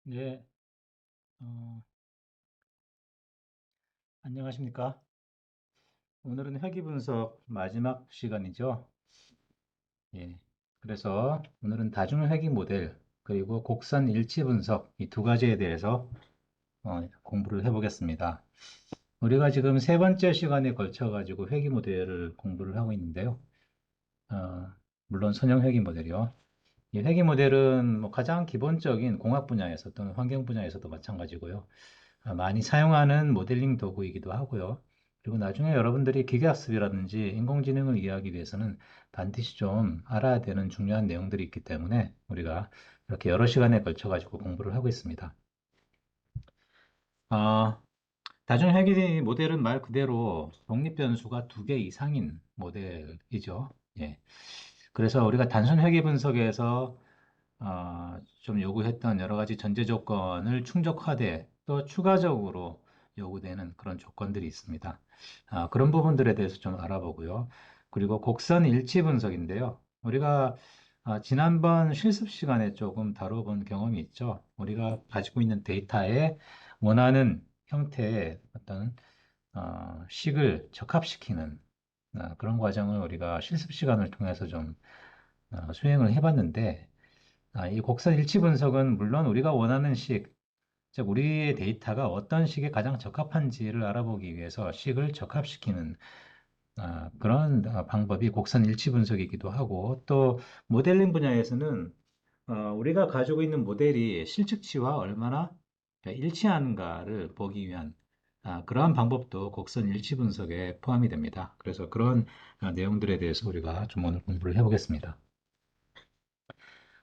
네, 어, 안녕하십니까? 오늘은 회귀 분석 마지막 시간이죠. 예. 그래서 오늘은 다중 회귀 모델, 그리고 곡선 일치 분석, 이 두 가지에 대해서 공부를 해보겠습니다. 우리가 지금 세 번째 시간에 걸쳐가지고 회귀 모델을 공부를 하고 있는데요. 어, 물론 선형 회귀 모델이요. 이 회귀 모델은 뭐 가장 기본적인 공학 분야에서 또는 환경 분야에서도 마찬가지고요. 많이 사용하는 모델링 도구이기도 하고요. 그리고 나중에 여러분들이 기계학습이라든지 인공지능을 이해하기 위해서는 반드시 좀 알아야 되는 중요한 내용들이 있기 때문에 우리가 이렇게 여러 시간에 걸쳐 가지고 공부를 하고 있습니다. 아, 다중회귀 모델은 말 그대로 독립변수가 두 개 이상인 모델이죠. 예. 그래서 우리가 단순 회귀 분석에서 좀 요구했던 여러 가지 전제 조건을 충족하되 또 추가적으로 요구되는 그런 조건들이 있습니다. 그런 부분들에 대해서 좀 알아보고요. 그리고 곡선 일치 분석인데요. 우리가 지난번 실습 시간에 조금 다뤄본 경험이 있죠. 우리가 가지고 있는 데이터에 원하는 형태의 어떤 식을 적합시키는 그런 과정을 우리가 실습 시간을 통해서 좀 수행을 해봤는데 이 곡선 일치 분석은 물론 우리가 원하는 식, 즉 우리의 데이터가 어떤 식에 가장 적합한지를 알아보기 위해서 식을 적합시키는 그런 방법이 곡선 일치 분석이기도 하고 또 모델링 분야에서는 우리가 가지고 있는 모델이 실측치와 얼마나 일치하는가를 보기 위한 그러한 방법도 곡선 일치 분석에 포함이 됩니다. 그래서 그런 내용들에 대해서 우리가 좀 오늘 공부를 해보겠습니다.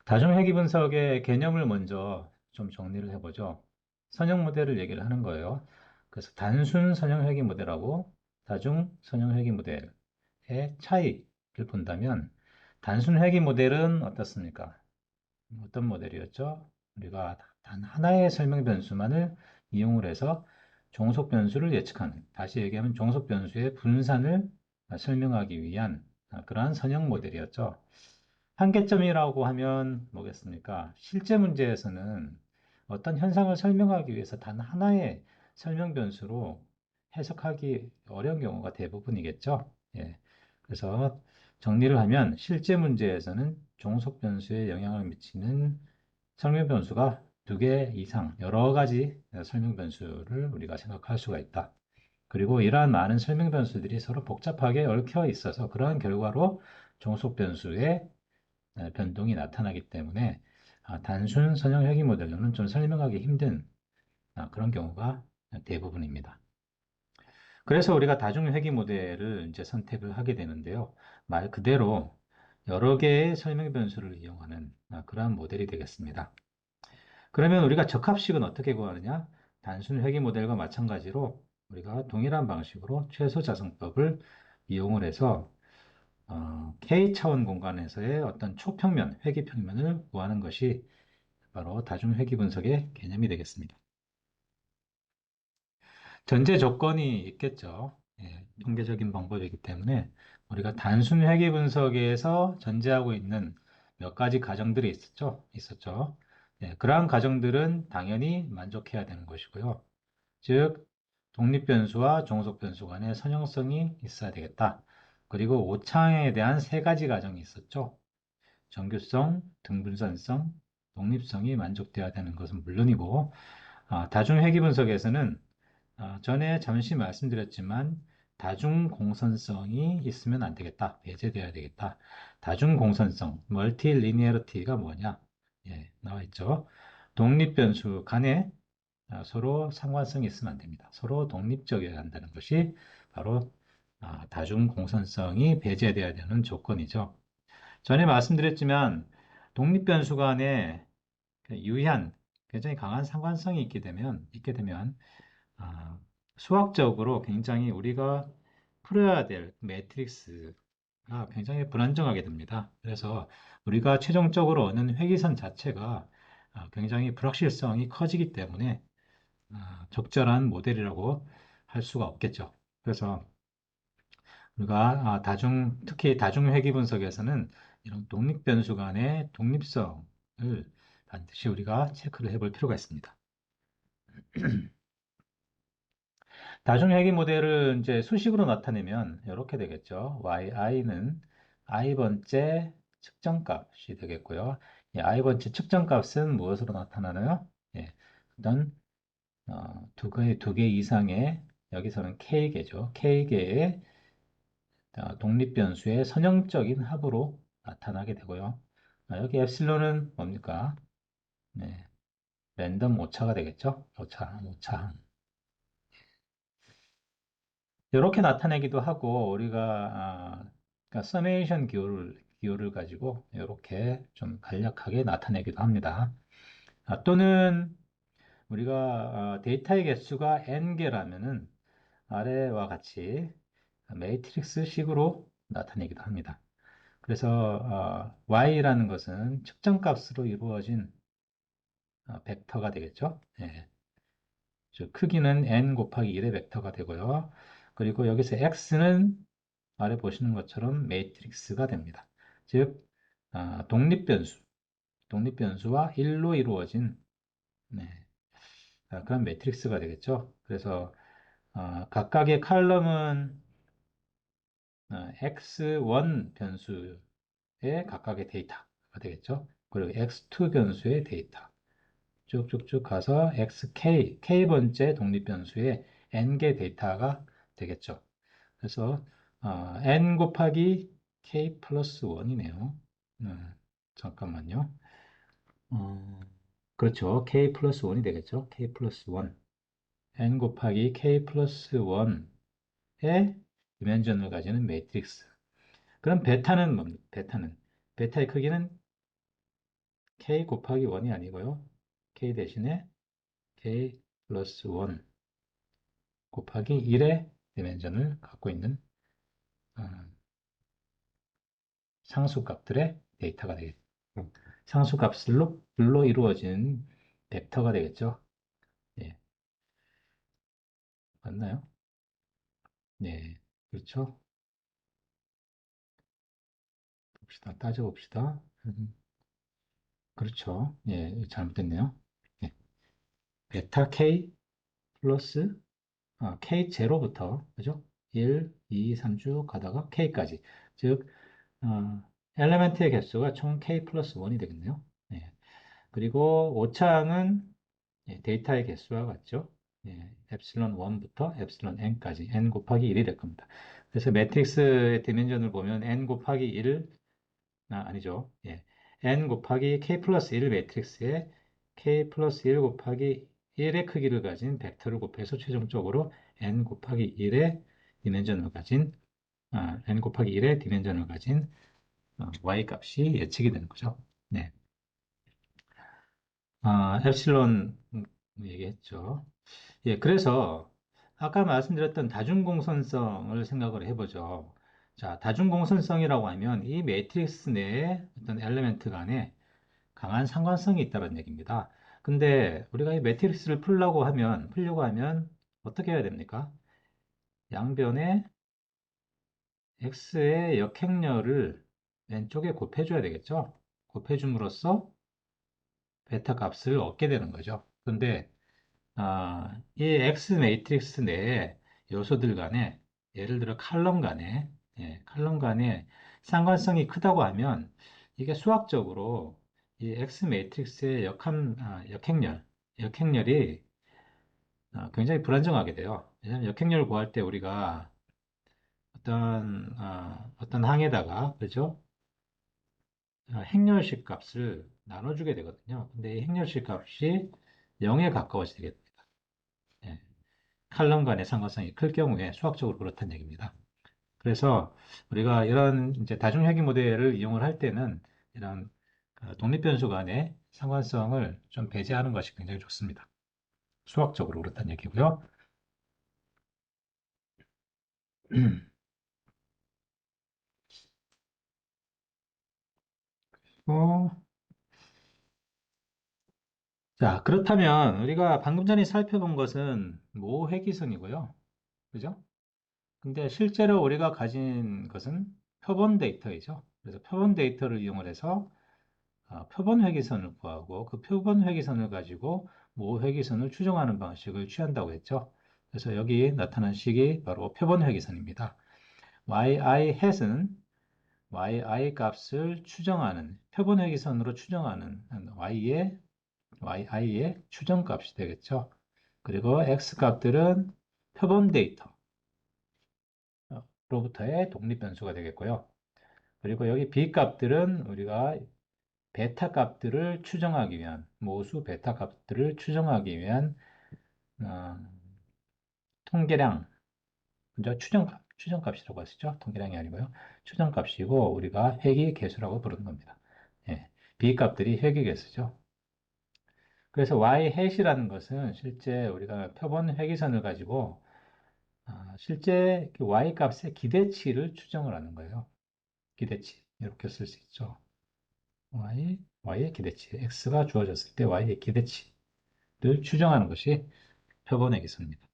다중회귀 분석의 개념을 먼저 좀 정리를 해보죠. 선형 모델을 얘기를 하는 거예요. 그래서 단순 선형 회귀 모델하고 다중 선형 회귀 모델의 차이를 본다면 단순 회귀 모델은 어떻습니까? 어떤 모델이었죠? 우리가 단 하나의 설명 변수만을 이용을 해서 종속 변수를 예측하는, 다시 얘기하면 종속 변수의 분산을 설명하기 위한 그러한 선형 모델이었죠. 한계점이라고 하면 뭐겠습니까? 실제 문제에서는 어떤 현상을 설명하기 위해서 단 하나의 설명 변수로 해석하기 어려운 경우가 대부분이겠죠. 예. 그래서 정리를 하면 실제 문제에서는 종속 변수에 영향을 미치는 설명 변수가 두 개 이상 여러 가지 설명 변수를 우리가 생각할 수가 있다. 그리고 이러한 많은 설명 변수들이 서로 복잡하게 얽혀 있어서 그러한 결과로 종속 변수의 변동이 나타나기 때문에 단순 선형 회귀 모델로는 좀 설명하기 힘든 그런 경우가 대부분입니다. 그래서 우리가 다중 회귀 모델을 이제 선택을 하게 되는데요. 말 그대로 여러 개의 설명 변수를 이용하는 그러한 모델이 되겠습니다. 그러면 우리가 적합식은 어떻게 구하느냐? 단순 회귀 모델과 마찬가지로 우리가 동일한 방식으로 최소 자성법을 이용을 해서 K 차원 공간에서의 어떤 초평면, 회귀평면을 구하는 것이 바로 다중회귀 분석의 개념이 되겠습니다. 전제 조건이 있겠죠. 예, 통계적인 방법이기 때문에 우리가 단순 회귀 분석에서 전제하고 있는 몇 가지 가정들이 있었죠. 예, 그러한 가정들은 당연히 만족해야 되는 것이고요. 즉, 독립변수와 종속변수 간의 선형성이 있어야 되겠다. 그리고 오차항에 대한 세 가지 가정이 있었죠. 정규성, 등분산성, 독립성이 만족돼야 되는 것은 물론이고, 다중회귀 분석에서는 전에 잠시 말씀드렸지만 다중공선성이 있으면 안 되겠다. 배제돼야 되겠다. 다중공선성, 멀티리니어리티가 뭐냐? 예, 나와 있죠. 독립변수 간에 서로 상관성이 있으면 안 됩니다. 서로 독립적이어야 한다는 것이 바로 다중공선성이 배제돼야 되는 조건이죠. 전에 말씀드렸지만 독립변수 간에 유의한 굉장히 강한 상관성이 있게 되면 아, 수학적으로 굉장히 우리가 풀어야 될 매트릭스가 굉장히 불안정하게 됩니다. 그래서 우리가 최종적으로 얻는 회귀선 자체가 굉장히 불확실성이 커지기 때문에 적절한 모델이라고 할 수가 없겠죠. 그래서 우리가 특히 다중회귀 분석에서는 이런 독립변수 간의 독립성을 반드시 우리가 체크를 해볼 필요가 있습니다. 다중회귀 모델을 이제 수식으로 나타내면 이렇게 되겠죠. yi는 i번째 측정값이 되겠고요. 이 i번째 측정값은 무엇으로 나타나나요? 예, 일단 두 개 이상의 여기서는 k개죠. k개의 독립변수의 선형적인 합으로 나타나게 되고요. 여기 엡실론은 뭡니까? 네, 랜덤 오차가 되겠죠. 오차. 이렇게 나타내기도 하고 우리가 그러니까 서메이션 기호를 가지고 이렇게 좀 간략하게 나타내기도 합니다. 또는 우리가 데이터의 개수가 n개라면은 아래와 같이 매트릭스 식으로 나타내기도 합니다. 그래서 y라는 것은 측정값으로 이루어진 벡터가 되겠죠. 예. 즉 크기는 n 곱하기 1의 벡터가 되고요. 그리고 여기서 x는 아래 보시는 것처럼 매트릭스가 됩니다. 즉 독립변수와 1로 이루어진 네, 그런 매트릭스가 되겠죠. 그래서 각각의 칼럼은 x1 변수의 각각의 데이터가 되겠죠. 그리고 x2 변수의 데이터 쭉쭉쭉 가서 k번째 독립변수의 n개 데이터가 되겠죠. 그래서 n 곱하기 k 플러스 1이네요. 잠깐만요. 어, 그렇죠. k 플러스 1이 되겠죠. k 플러스 1. n 곱하기 k 플러스 1의 디멘전을 가지는 매트릭스. 그럼 베타는 뭡니까? 베타의 크기는 k 곱하기 1이 아니고요. k 대신에 k 플러스 1 곱하기 1의 디멘전을 갖고 있는 어, 상수값들의 데이터가 되겠죠. 상수값들로 이루어진 벡터가 되겠죠. 예, 맞나요? 네, 그렇죠. 따져봅시다. 그렇죠. 예, 잘못됐네요. 예, 베타 k 플러스 k0부터 그죠? 1, 2, 3 쭉 가다가 k까지. 즉, 어, 엘리멘트의 개수가 총 k 플러스 1이 되겠네요. 예. 그리고 오차항은 데이터의 개수와 같죠. 엡실론 1부터 엡실론 n까지 n 곱하기 1이 될 겁니다. 그래서 매트릭스의 디멘전을 보면 n 곱하기 1, 아니죠. n 곱하기 k 플러스 1 매트릭스에 k 플러스 1 곱하기 1의 크기를 가진 벡터를 곱해서 최종적으로 n 곱하기 1의 디멘전을 가진 n 곱하기 1의 디멘전을 가진 y 값이 예측이 되는 거죠. 네. 엡실론 얘기했죠. 예, 그래서 아까 말씀드렸던 다중공선성을 생각을 해보죠. 자, 다중공선성이라고 하면 이 매트릭스 내에 어떤 엘리멘트 간에 강한 상관성이 있다는 얘기입니다. 근데 우리가 이 매트릭스를 풀려고 하면 어떻게 해야 됩니까? 양변에 x의 역행렬을 왼쪽에 곱해줘야 되겠죠? 곱해줌으로써 베타 값을 얻게 되는 거죠. 근데 이 X 매트릭스 내에 요소들 간에, 예를 들어 칼럼 간에 상관성이 크다고 하면 이게 수학적으로 이 X 매트릭스의 역행렬이 굉장히 불안정하게 돼요. 왜냐하면 역행렬을 구할 때 우리가 어떤 항에다가, 그죠? 행렬식 값을 나눠주게 되거든요. 근데 이 행렬식 값이 0에 가까워지게 됩니다. 예. 칼럼 간의 상관성이 클 경우에 수학적으로 그렇다는 얘기입니다. 그래서 우리가 이런 이제 다중회귀 모델을 이용을 할 때는 이런 독립변수 간의 상관성을 좀 배제하는 것이 굉장히 좋습니다. 수학적으로 그렇다는 얘기고요. 어, 자, 그렇다면 우리가 방금 전에 살펴본 것은 모회귀선이고요. 그죠? 근데 실제로 우리가 가진 것은 표본 데이터이죠. 그래서 표본 데이터를 이용을 해서 표본 회기선을 구하고 그 표본 회기선을 가지고 모 회기선을 추정하는 방식을 취한다고 했죠. 그래서 여기 나타난 식이 바로 표본 회기선입니다. yi hat은 yi 값을 추정하는 표본 회기선으로 추정하는 yi의 추정값이 되겠죠. 그리고 x 값들은 표본 데이터로부터의 독립 변수가 되겠고요. 그리고 여기 b 값들은 우리가 베타 값들을 추정하기 위한 모수 베타 값들을 추정하기 위한 어, 통계량, 그죠? 추정값이라고 하시죠? 통계량이 아니고요. 추정값이고 우리가 회귀계수라고 부르는 겁니다. 예, b 값들이 회귀계수죠. 그래서 y hat이라는 것은 실제 우리가 표본 회귀선을 가지고 실제 그 y 값의 기대치를 추정을 하는 거예요. 기대치 이렇게 쓸 수 있죠. y의 기대치, x가 주어졌을 때 y의 기대치를 추정하는 것이 표본 회귀선입니다.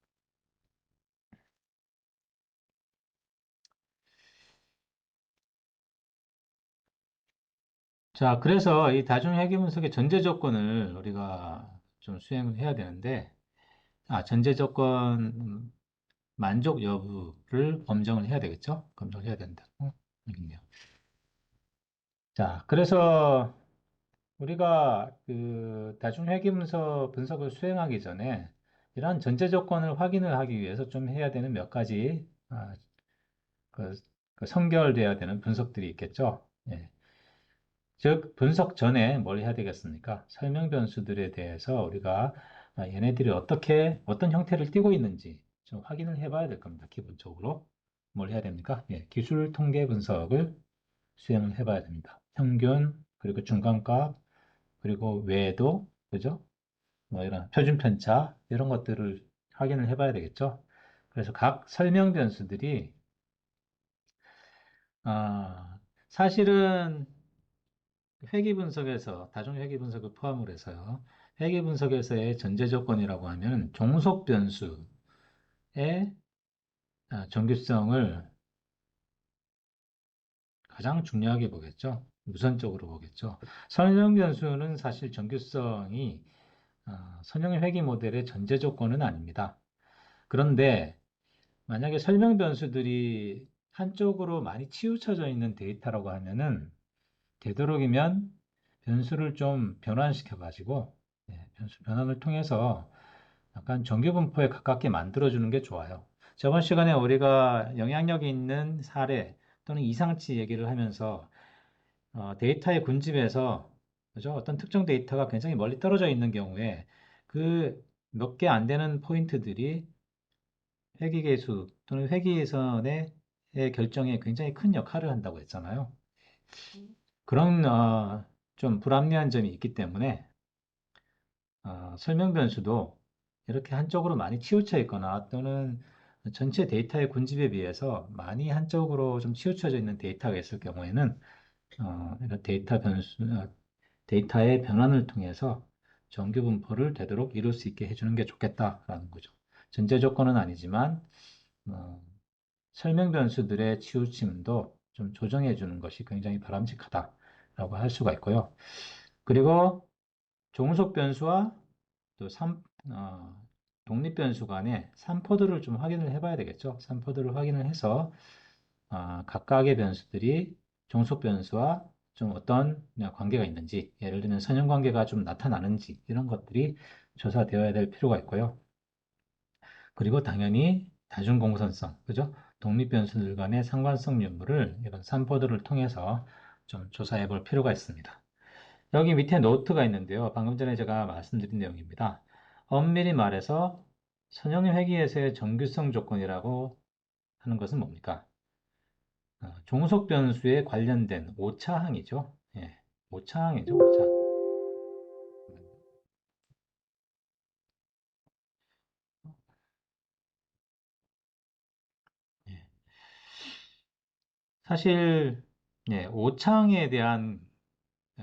자, 그래서 이 다중회귀 분석의 전제 조건을 우리가 좀 수행을 해야 되는데, 전제 조건 만족 여부를 검증을 해야 되겠죠? 검증을 해야 된다. 여기 있네요. 자, 그래서 우리가 그 다중회귀 분석을 수행하기 전에 이러한 전제 조건을 확인을 하기 위해서 좀 해야 되는 몇 가지 그, 그 선결돼야 되는 분석들이 있겠죠. 예. 즉, 분석 전에 뭘 해야 되겠습니까? 설명 변수들에 대해서 우리가 얘네들이 어떤 형태를 띠고 있는지 좀 확인을 해봐야 될 겁니다. 기본적으로. 뭘 해야 됩니까? 예, 기술 통계 분석을 수행을 해봐야 됩니다. 평균, 그리고 중간값, 그리고 외도, 그죠? 뭐 이런 표준 편차, 이런 것들을 확인을 해봐야 되겠죠? 그래서 각 설명 변수들이, 사실은 회귀 분석에서 다중 회귀 분석을 포함을 해서요. 회귀 분석에서의 전제 조건이라고 하면 종속 변수의 정규성을 가장 중요하게 보겠죠. 우선적으로 보겠죠. 선형 변수는 사실 정규성이 선형 회귀 모델의 전제 조건은 아닙니다. 그런데 만약에 설명 변수들이 한쪽으로 많이 치우쳐져 있는 데이터라고 하면은 되도록이면 변수를 좀 변환시켜 가지고 변수 변환을 통해서 약간 정규 분포에 가깝게 만들어 주는 게 좋아요. 저번 시간에 우리가 영향력이 있는 사례 또는 이상치 얘기를 하면서 데이터의 군집에서 그죠? 어떤 특정 데이터가 굉장히 멀리 떨어져 있는 경우에 그 몇 개 안 되는 포인트들이 회귀계수 또는 회귀선의 결정에 굉장히 큰 역할을 한다고 했잖아요. 그런 좀 불합리한 점이 있기 때문에 설명 변수도 이렇게 한쪽으로 많이 치우쳐 있거나 또는 전체 데이터의 군집에 비해서 많이 한쪽으로 좀 치우쳐져 있는 데이터가 있을 경우에는 이런 데이터의 변환을 통해서 정규 분포를 되도록 이룰 수 있게 해주는 게 좋겠다라는 거죠. 전제 조건은 아니지만 어, 설명 변수들의 치우침도 좀 조정해 주는 것이 굉장히 바람직하다라고 할 수가 있고요. 그리고 종속 변수와 또 독립 변수 간의 산포들을 좀 확인을 해봐야 되겠죠. 산포들을 확인을 해서 각각의 변수들이 종속 변수와 좀 어떤 관계가 있는지, 예를 들면 선형 관계가 좀 나타나는지 이런 것들이 조사되어야 될 필요가 있고요. 그리고 당연히 다중공선성, 그죠? 독립 변수들 간의 상관성 유무를 이런 산포들을 통해서 좀 조사해 볼 필요가 있습니다. 여기 밑에 노트가 있는데요. 방금 전에 제가 말씀드린 내용입니다. 엄밀히 말해서 선형 회귀에서의 정규성 조건이라고 하는 것은 뭡니까? 종속 변수에 관련된 오차항이죠. 예, 오차항이죠, 오차항. 예. 사실, 예,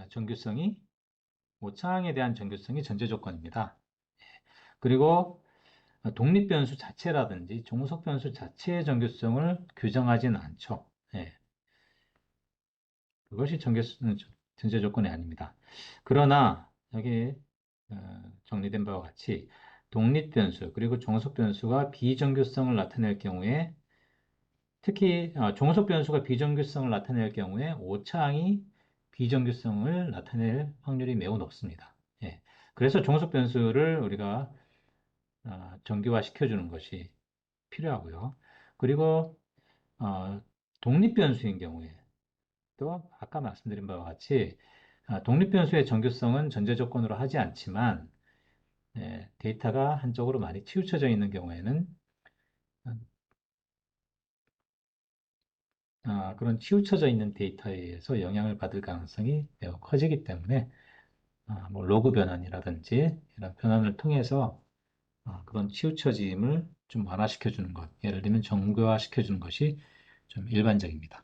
정규성이, 오차항에 대한 정규성이 전제 조건입니다. 그리고 독립 변수 자체라든지 종속 변수 자체의 정규성을 규정하지는 않죠. 예. 그것이 전제 조건이 아닙니다. 그러나 여기 정리된 바와 같이 독립변수 그리고 종속변수가 비정규성을 나타낼 경우에 특히 종속변수가 비정규성을 나타낼 경우에 오차항이 비정규성을 나타낼 확률이 매우 높습니다. 예. 그래서 종속변수를 우리가 정규화 시켜주는 것이 필요하고요. 그리고 독립변수인 경우에 또 아까 말씀드린 바와 같이 독립변수의 정규성은 전제 조건으로 하지 않지만 데이터가 한쪽으로 많이 치우쳐져 있는 경우에는 그런 치우쳐져 있는 데이터에 의해서 영향을 받을 가능성이 매우 커지기 때문에 뭐 로그 변환이라든지 이런 변환을 통해서 그런 치우쳐짐을 좀 완화시켜 주는 것, 예를 들면 정교화 시켜 주는 것이 좀 일반적입니다.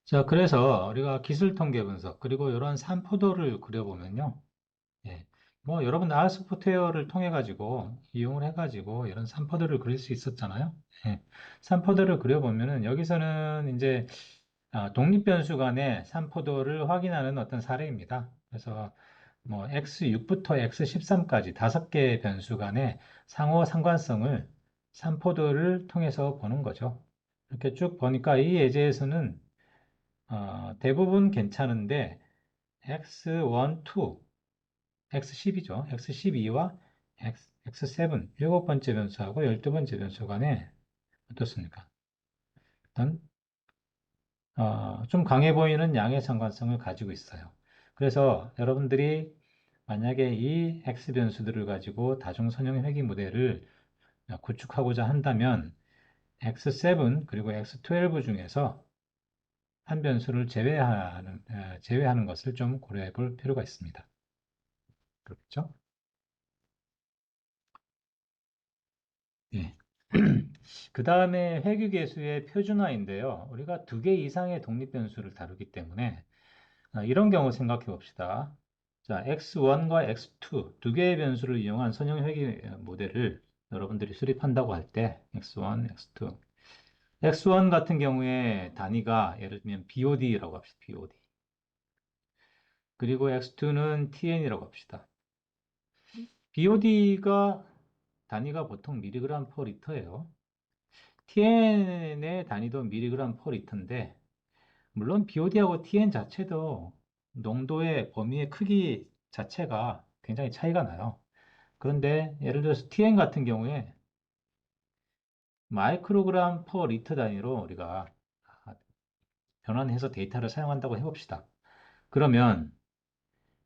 자, 그래서 우리가 기술 통계 분석 그리고 이런 산포도를 그려보면요. 예. 뭐 여러분 아스 소프트웨어를 통해 가지고 이용을 해 가지고 이런 산포도를 그릴 수 있었잖아요. 예. 산포도를 그려보면은 여기서는 이제 독립변수 간의 산포도를 확인하는 어떤 사례입니다. 그래서 뭐 x6부터 x13까지 5개의 변수 간의 상호 상관성을 산포도를 통해서 보는 거죠. 이렇게 쭉 보니까 이 예제에서는 대부분 괜찮은데 x1, 2, x10이죠. x12와 x7, 일곱 번째 변수하고 12번째 변수 간에 어떻습니까? 일단 좀 강해 보이는 양의 상관성을 가지고 있어요. 그래서 여러분들이 만약에 이 x 변수들을 가지고 다중선형 회귀 모델을 구축하고자 한다면 x7 그리고 x12 중에서 한 변수를 제외하는 것을 좀 고려해 볼 필요가 있습니다. 그렇죠? 예. 그 다음에 회귀계수의 표준화인데요. 우리가 2개 이상의 독립변수를 다루기 때문에 이런 경우 생각해 봅시다. 자, x1과 x2 두 개의 변수를 이용한 선형 회귀 모델을 여러분들이 수립한다고 할 때 x1, x2 x1 같은 경우에 단위가 예를 들면 BOD라고 합시다. BOD. 그리고 x2는 TN이라고 합시다. BOD가 단위가 보통 미리그램 퍼 리터예요. TN의 단위도 미리그램 퍼 리터인데 물론 BOD하고 TN 자체도 농도의 범위의 크기 자체가 굉장히 차이가 나요. 그런데 예를 들어서 TN 같은 경우에 마이크로그램 퍼 리터 단위로 우리가 변환해서 데이터를 사용한다고 해봅시다. 그러면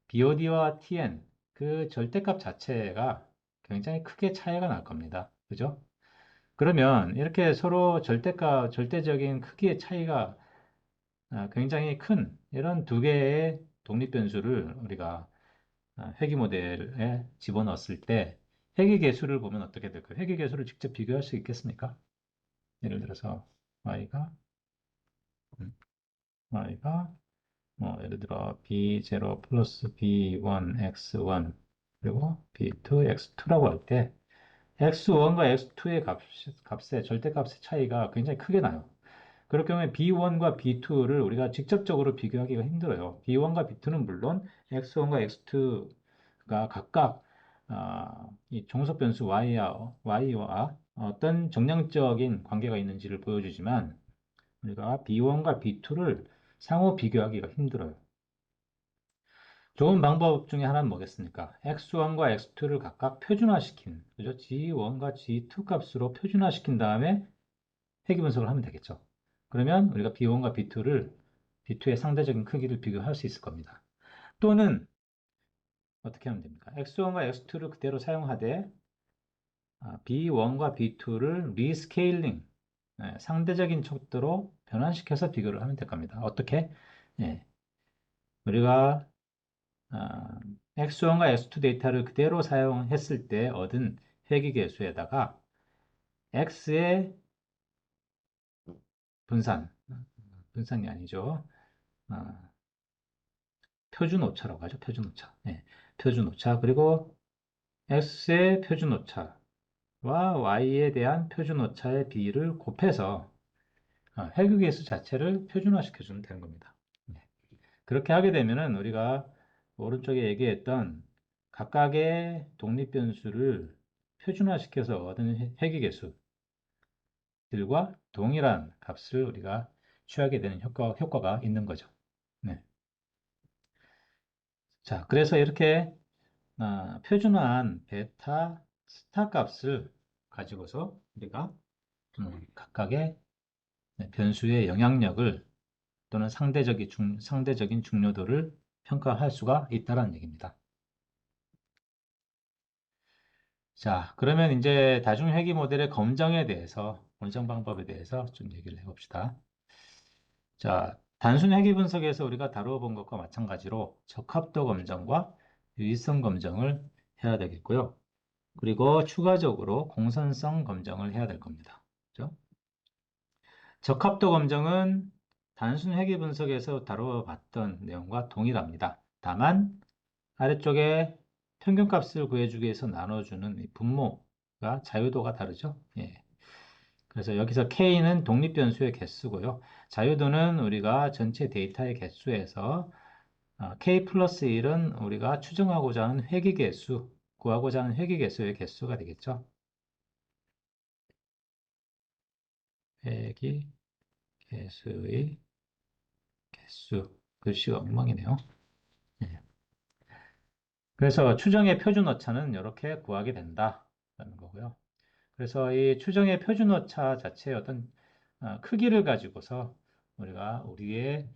BOD와 TN 그 절대값 자체가 굉장히 크게 차이가 날 겁니다. 그죠? 그러면 이렇게 서로 절대적인 크기의 차이가 굉장히 큰 이런 두 개의 독립변수를 우리가 회귀 모델에 집어넣었을 때 회귀계수를 보면 어떻게 될까요? 회귀계수를 직접 비교할 수 있겠습니까? 예를 들어서 y가 음, y가 뭐 예를 들어 b0 플러스 b1 x1 그리고 b2 x2라고 할 때 x1과 x2의 값의 절대값의 차이가 굉장히 크게 나요. 그럴 경우에 B1과 B2를 우리가 직접적으로 비교하기가 힘들어요. B1과 B2는 물론 X1과 X2가 각각 이 종속 변수 Y와 어떤 정량적인 관계가 있는지를 보여주지만 우리가 B1과 B2를 상호 비교하기가 힘들어요. 좋은 방법 중에 하나는 뭐겠습니까? X1과 X2를 각각 표준화시킨, 그죠? G1과 G2 값으로 표준화시킨 다음에 회귀 분석을 하면 되겠죠. 그러면 우리가 B1과 B2의 상대적인 크기를 비교할 수 있을 겁니다. 또는 어떻게 하면 됩니까? X1과 X2를 그대로 사용하되 B1과 B2를 리스케일링, 상대적인 척도로 변환시켜서 비교를 하면 될 겁니다. 어떻게? 예, 우리가 X1과 X2 데이터를 그대로 사용했을 때 얻은 회귀계수에다가 X의 분산이 아니죠. 아, 표준 오차라고 하죠. 표준 오차. 네, 표준 오차. 그리고 X의 표준 오차. y에 대한 표준 오차의 비를 곱해서 회귀계수 자체를 표준화시켜주면 되는 겁니다. 네. 그렇게 하게 되면은 우리가 오른쪽에 얘기했던 각각의 독립변수를 표준화시켜서 얻은 회귀계수들과 동일한 값을 우리가 취하게 되는 효과가 있는 거죠. 네. 자, 그래서 이렇게 표준화한 베타 스타 값을 가지고서 우리가 각각의 변수의 영향력을 또는 상대적인 중요도를 평가할 수가 있다는 얘기입니다. 자, 그러면 이제 다중회귀 모델의 검정 방법에 대해서 좀 얘기를 해봅시다. 자, 단순 회귀 분석에서 우리가 다루어본 것과 마찬가지로 적합도 검정과 유의성 검정을 해야 되겠고요. 그리고 추가적으로 공선성 검정을 해야 될 겁니다. 그죠? 적합도 검정은 단순 회귀 분석에서 다루어봤던 내용과 동일합니다. 다만 아래쪽에 평균값을 구해주기 위해서 나눠주는 이 분모가 자유도가 다르죠. 예. 그래서 여기서 K는 독립변수의 개수고요. 자유도는 우리가 전체 데이터의 개수에서 K 플러스 1은 우리가 추정하고자 하는 회귀개수, 구하고자 하는 회귀개수의 개수가 되겠죠. 회귀개수의 개수. 글씨가 엉망이네요. 예. 그래서 추정의 표준 오차는 이렇게 구하게 된다라는 거고요. 그래서 이 추정의 표준 오차 자체의 어떤 크기를 가지고서 우리가 우리의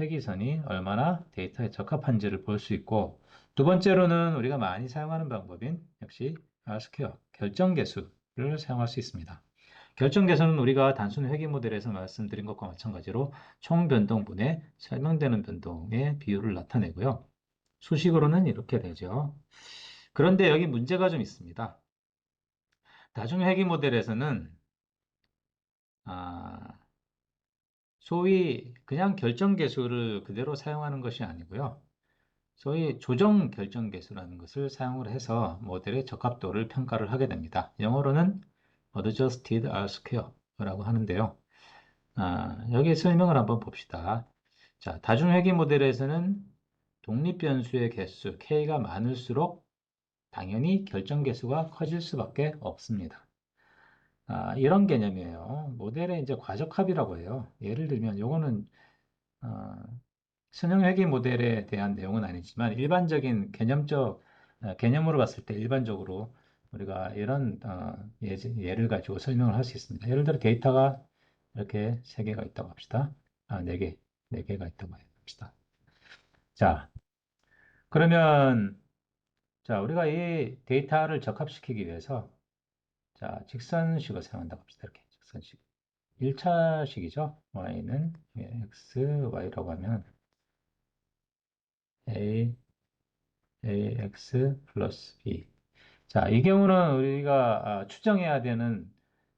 회귀선이 얼마나 데이터에 적합한지를 볼 수 있고, 두 번째로는 우리가 많이 사용하는 방법인 역시 R스퀘어, 결정계수를 사용할 수 있습니다. 결정계수는 우리가 단순 회귀 모델에서 말씀드린 것과 마찬가지로 총 변동분의 설명되는 변동의 비율을 나타내고요. 수식으로는 이렇게 되죠. 그런데 여기 문제가 좀 있습니다. 다중회귀 모델에서는 소위 그냥 결정계수를 그대로 사용하는 것이 아니고요. 소위 조정 결정계수라는 것을 사용을 해서 모델의 적합도를 평가를 하게 됩니다. 영어로는 Adjusted R-Square라고 하는데요. 여기 설명을 한번 봅시다. 자, 다중회귀 모델에서는 독립변수의 개수 K가 많을수록 당연히 결정계수가 커질 수밖에 없습니다. 이런 개념이에요. 모델의 이제 과적합이라고 해요. 예를 들면 요거는 어, 선형회귀 모델에 대한 내용은 아니지만 일반적인 개념으로 봤을 때 일반적으로 우리가 이런 예를 가지고 설명을 할 수 있습니다. 예를 들어 데이터가 이렇게 세 개가 있다고 합시다. 네 개가 있다고 합시다. 자, 그러면 자, 우리가 이 데이터를 적합시키기 위해서 자, 직선식을 사용한다고 합시다. 이렇게 직선식. 1차식이죠. y는 x, y라고 하면 a, ax 플러스 b. 자, 이 경우는 우리가 추정해야 되는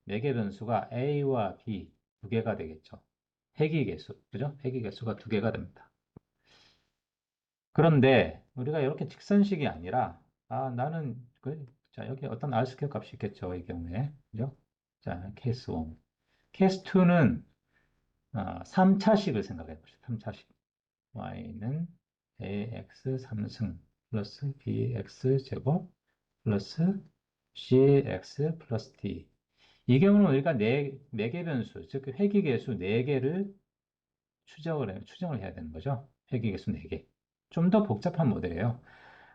매개 변수가 a와 b 두 개가 되겠죠. 회귀개수, 그죠? 회귀개수가 두 개가 됩니다. 그런데 우리가 이렇게 직선식이 아니라 자, 여기 어떤 R스퀘어 값이 있겠죠. 이 경우에. 그죠? 자, 케이스 1. 케이스 2는 3차식을 생각해 보시죠. 3차식. y는 ax 3승 플러스 bx 제곱 플러스 cx 플러스 d. 이 경우는 우리가 네개 변수, 즉 회귀계수 4개를 추정을 해야 되는 거죠. 회귀계수 4개. 좀 더 복잡한 모델이에요.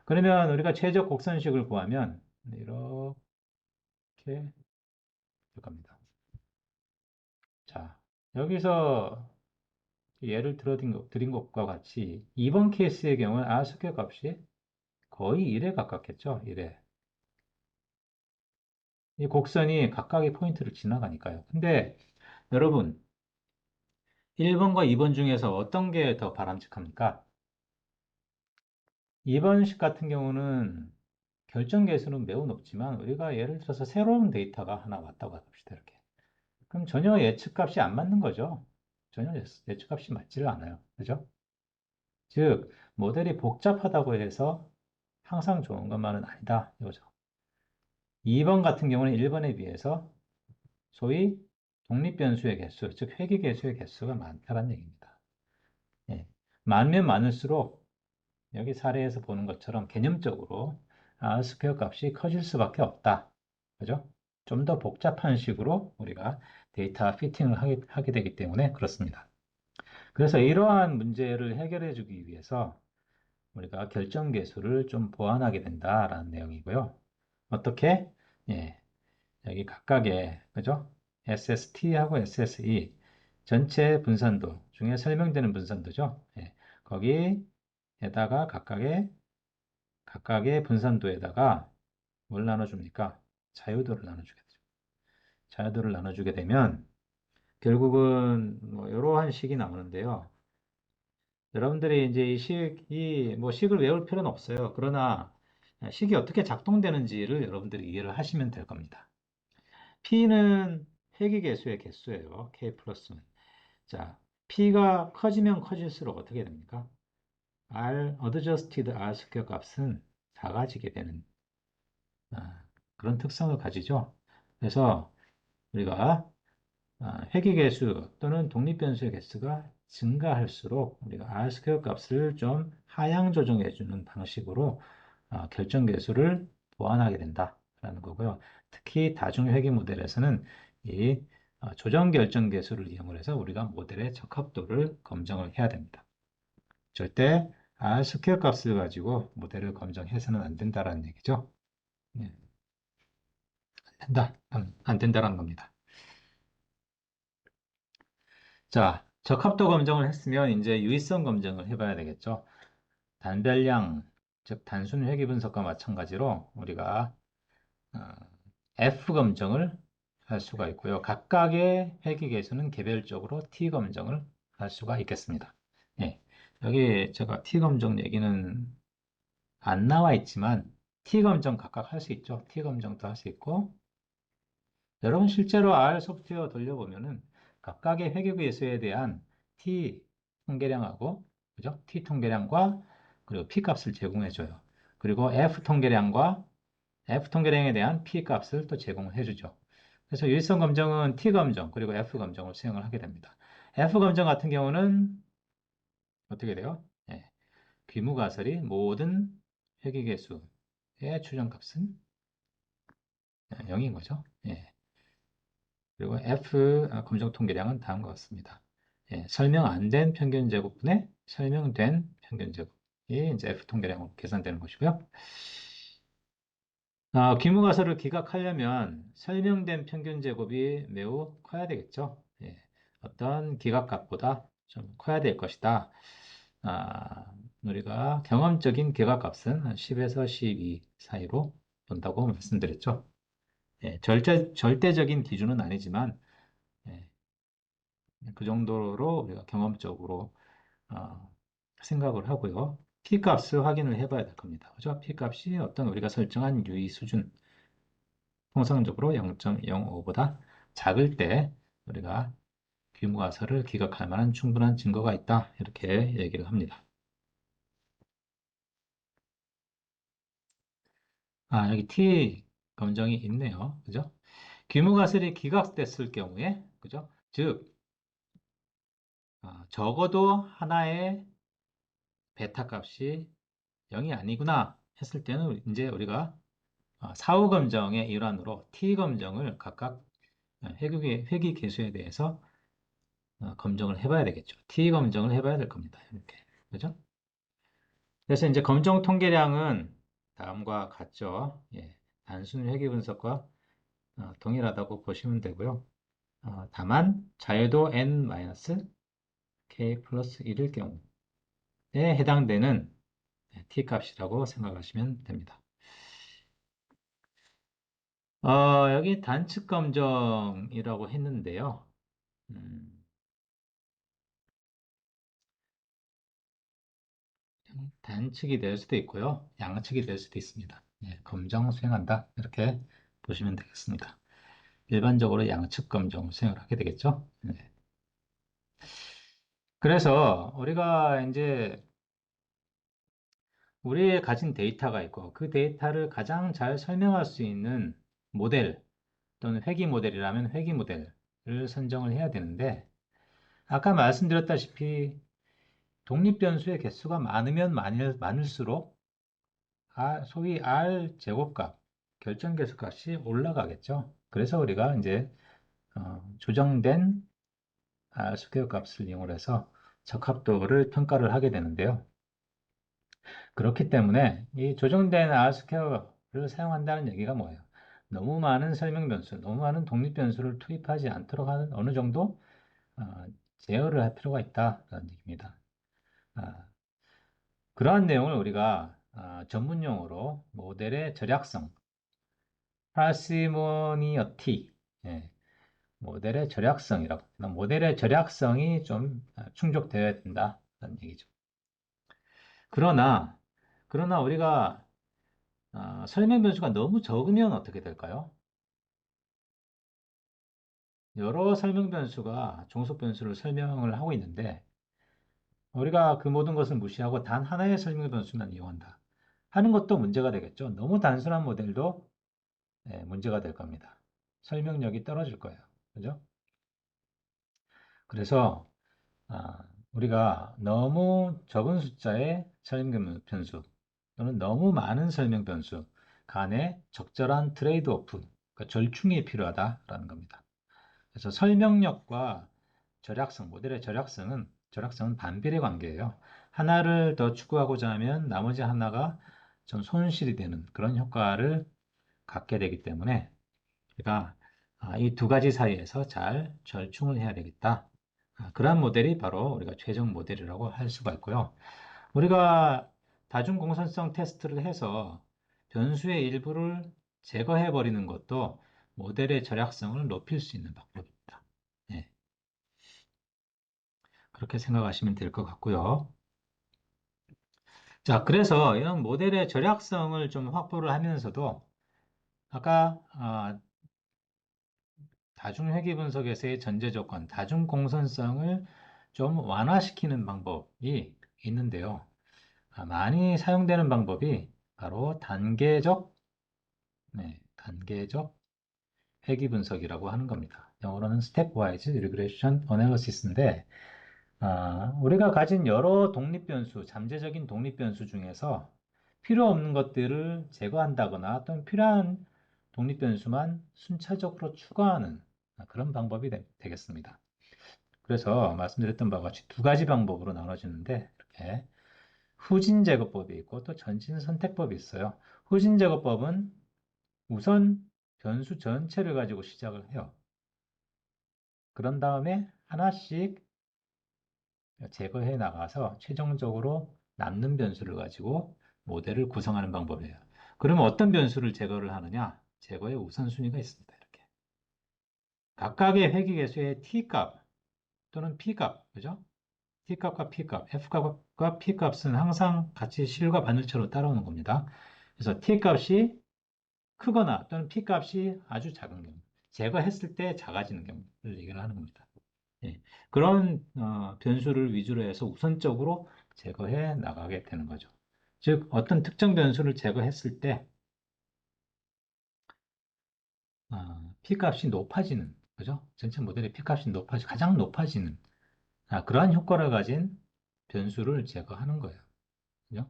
그러면 우리가 최적 곡선식을 구하면 이렇게 될 겁니다. 자, 여기서 예를 드린 것과 같이 2번 케이스의 경우는 R스퀘어 값이 거의 1에 가깝겠죠. 1에. 이 곡선이 각각의 포인트를 지나가니까요. 근데 여러분, 1번과 2번 중에서 어떤 게 더 바람직합니까? 2번식 같은 경우는 결정 계수는 매우 높지만 우리가 예를 들어서 새로운 데이터가 하나 왔다고 합시다. 이렇게. 그럼 전혀 예측값이 안 맞는 거죠. 전혀 예측값이 맞지를 않아요. 그죠? 즉, 모델이 복잡하다고 해서 항상 좋은 것만은 아니다. 이거죠. 2번 같은 경우는 1번에 비해서 소위 독립변수의 개수, 즉 회귀개수의 개수가 많다는 얘기입니다. 예. 많으면 많을수록 여기 사례에서 보는 것처럼 개념적으로 R 스퀘어 값이 커질 수밖에 없다. 그죠? 좀 더 복잡한 식으로 우리가 데이터 피팅을 하게 되기 때문에 그렇습니다. 그래서 이러한 문제를 해결해 주기 위해서 우리가 결정계수를 좀 보완하게 된다라는 내용이고요. 어떻게? 예, 여기 각각의, 그죠? SST하고 SSE, 전체 분산도 중에 설명되는 분산도죠. 예, 거기에다가 각각의 분산도에다가 뭘 나눠줍니까? 자유도를 나눠주게 되죠. 자유도를 나눠주게 되면 결국은 뭐 이러한 식이 나오는데요. 여러분들이 이제 뭐 식을 외울 필요는 없어요. 그러나 식이 어떻게 작동되는지를 여러분들이 이해를 하시면 될 겁니다. P는 회귀계수의 개수예요. K 플러스는. 자, P가 커지면 커질수록 어떻게 됩니까? adjusted R 스퀘어 값은 작아지게 되는 그런 특성을 가지죠. 그래서 우리가 회귀계수 또는 독립변수의 개수가 증가할수록 우리가 R 스퀘어 값을 좀 하향 조정해주는 방식으로 결정계수를 보완하게 된다라는 거고요. 특히 다중회귀 모델에서는 이 조정 결정계수를 이용해서 우리가 모델의 적합도를 검증을 해야 됩니다. 절대 R 스퀘어 값을 가지고 모델을 검증해서는 안 된다라는 얘기죠. 네, 안 된다라는 겁니다. 자, 적합도 검증을 했으면 이제 유의성 검증을 해봐야 되겠죠. 단별량, 즉 단순 회귀 분석과 마찬가지로 우리가 어, F 검증을 할 수가 있고요. 각각의 회귀 개수는 개별적으로 T 검증을 할 수가 있겠습니다. 예, 여기 제가 T 검증 얘기는 안 나와 있지만 T 검증 각각 할 수 있죠. T 검증도 할 수 있고 여러분 실제로 R 소프트웨어 돌려보면은 각각의 회귀 개수에 대한 T 통계량하고 그죠? T 통계량과 그리고 P 값을 제공해줘요. 그리고 F 통계량에 대한 P 값을 또 제공해 주죠. 그래서 유의성 검정은 T 검정 그리고 F 검정을 수행을 하게 됩니다. F 검정 같은 경우는 어떻게 돼요? 예, 귀무가설이 모든 회귀계수의 추정값은 0인 거죠. 예, 그리고 F 검정 통계량은 다음과 같습니다. 예, 설명 안 된 평균 제곱분의 설명된 평균 제곱이 이제 F 통계량으로 계산되는 것이고요. 귀무가설을 기각하려면 설명된 평균 제곱이 매우 커야 되겠죠. 예, 어떤 기각값보다 좀 커야 될 것이다. 우리가 경험적인 기각값은 한 10에서 12 사이로 본다고 말씀드렸죠. 예, 절대적인 기준은 아니지만 예, 그 정도로 우리가 경험적으로 어, 생각을 하고요. P값을 확인을 해봐야 될 겁니다. 그죠? P값이 어떤 우리가 설정한 유의 수준 통상적으로 0.05보다 작을 때 우리가 귀무가설을 기각할 만한 충분한 증거가 있다. 이렇게 얘기를 합니다. 여기 T 검정이 있네요. 그죠? 귀무가설이 기각됐을 경우에, 그죠? 즉, 적어도 하나의 베타 값이 0이 아니구나 했을 때는 이제 우리가 사후 검정의 일환으로 T 검정을 각각 회귀 개수에 대해서 검증을 해봐야 되겠죠. T 검증을 해봐야 될 겁니다. 이렇게. 그죠? 그래서 이제 검정 통계량은 다음과 같죠. 예, 단순 회귀 분석과 동일하다고 보시면 되고요. 다만 자유도 n-k 플러스 1일 경우에 해당되는 t 값이라고 생각하시면 됩니다. 여기 단측 검정이라고 했는데요. 음, 단측이 될 수도 있고요. 양측이 될 수도 있습니다. 예, 검정 수행한다. 이렇게 보시면 되겠습니다. 일반적으로 양측 검정 수행을 하게 되겠죠. 네. 그래서 우리가 이제 우리의 가진 데이터가 있고 그 데이터를 가장 잘 설명할 수 있는 모델 또는 회귀 모델이라면 회귀 모델을 선정을 해야 되는데 아까 말씀드렸다시피 독립 변수의 개수가 많으면 많을수록 소위 R 제곱값, 결정 개수 값이 올라가겠죠. 그래서 우리가 이제 조정된 R 스퀘어 값을 이용해서 적합도를 평가를 하게 되는데요. 그렇기 때문에 이 조정된 R 스퀘어를 사용한다는 얘기가 뭐예요? 너무 많은 설명 변수, 너무 많은 독립 변수를 투입하지 않도록 하는 어느 정도 어, 제어를 할 필요가 있다라는 얘기입니다. 아, 그러한 내용을 우리가 전문 용어로 모델의 절약성, parsimoniety, 예, 모델의 절약성이라고. 모델의 절약성이 좀 충족되어야 된다는 얘기죠. 그러나, 우리가 설명 변수가 너무 적으면 어떻게 될까요? 여러 설명 변수가 종속 변수를 설명을 하고 있는데 우리가 그 모든 것을 무시하고 단 하나의 설명 변수만 이용한다 하는 것도 문제가 되겠죠. 너무 단순한 모델도 문제가 될 겁니다. 설명력이 떨어질 거예요. 그죠? 그래서 우리가 너무 적은 숫자의 설명 변수 또는 너무 많은 설명 변수 간의 적절한 트레이드 오프, 그러니까 절충이 필요하다라는 겁니다. 그래서 설명력과 모델의 절약성은 반비례 관계예요. 하나를 더 추구하고자 하면 나머지 하나가 좀 손실이 되는 그런 효과를 갖게 되기 때문에 우리가 이 두 가지 사이에서 잘 절충을 해야 되겠다. 그러한 모델이 바로 우리가 최종 모델이라고 할 수가 있고요. 우리가 다중공선성 테스트를 해서 변수의 일부를 제거해 버리는 것도 모델의 절약성을 높일 수 있는 방법입니다. 네, 그렇게 생각하시면 될 것 같고요. 자, 그래서 이런 모델의 절약성을 좀 확보를 하면서도 아까 다중회귀 분석에서의 전제 조건, 다중공선성을 좀 완화시키는 방법이 있는데요. 많이 사용되는 방법이 바로 단계적 회귀 분석이라고 하는 겁니다. 영어로는 Stepwise Regression Analysis인데, 우리가 가진 여러 독립 변수, 잠재적인 독립 변수 중에서 필요 없는 것들을 제거한다거나 또는 필요한 독립 변수만 순차적으로 추가하는 그런 방법이 되겠습니다. 그래서 말씀드렸던 바와 같이 두 가지 방법으로 나눠지는데 이렇게 후진 제거법이 있고 또 전진 선택법이 있어요. 후진 제거법은 우선 변수 전체를 가지고 시작을 해요. 그런 다음에 하나씩 제거해 나가서 최종적으로 남는 변수를 가지고 모델을 구성하는 방법이에요. 그러면 어떤 변수를 제거를 하느냐? 제거의 우선순위가 있습니다. 이렇게. 각각의 회귀계수의 t값 또는 p값, 그죠? t값과 p값, f값과 p값은 항상 같이 실과 바늘처럼 따라오는 겁니다. 그래서 t값이 크거나 또는 p값이 아주 작은 경우, 제거했을 때 작아지는 경우를 얘기를 하는 겁니다. 예, 그런 변수를 위주로 해서 우선적으로 제거해 나가게 되는 거죠. 즉, 어떤 특정 변수를 제거했을 때 P값이 높아지는, 그죠? 전체 모델의 P값이 가장 높아지는 그러한 효과를 가진 변수를 제거하는 거예요. 그죠?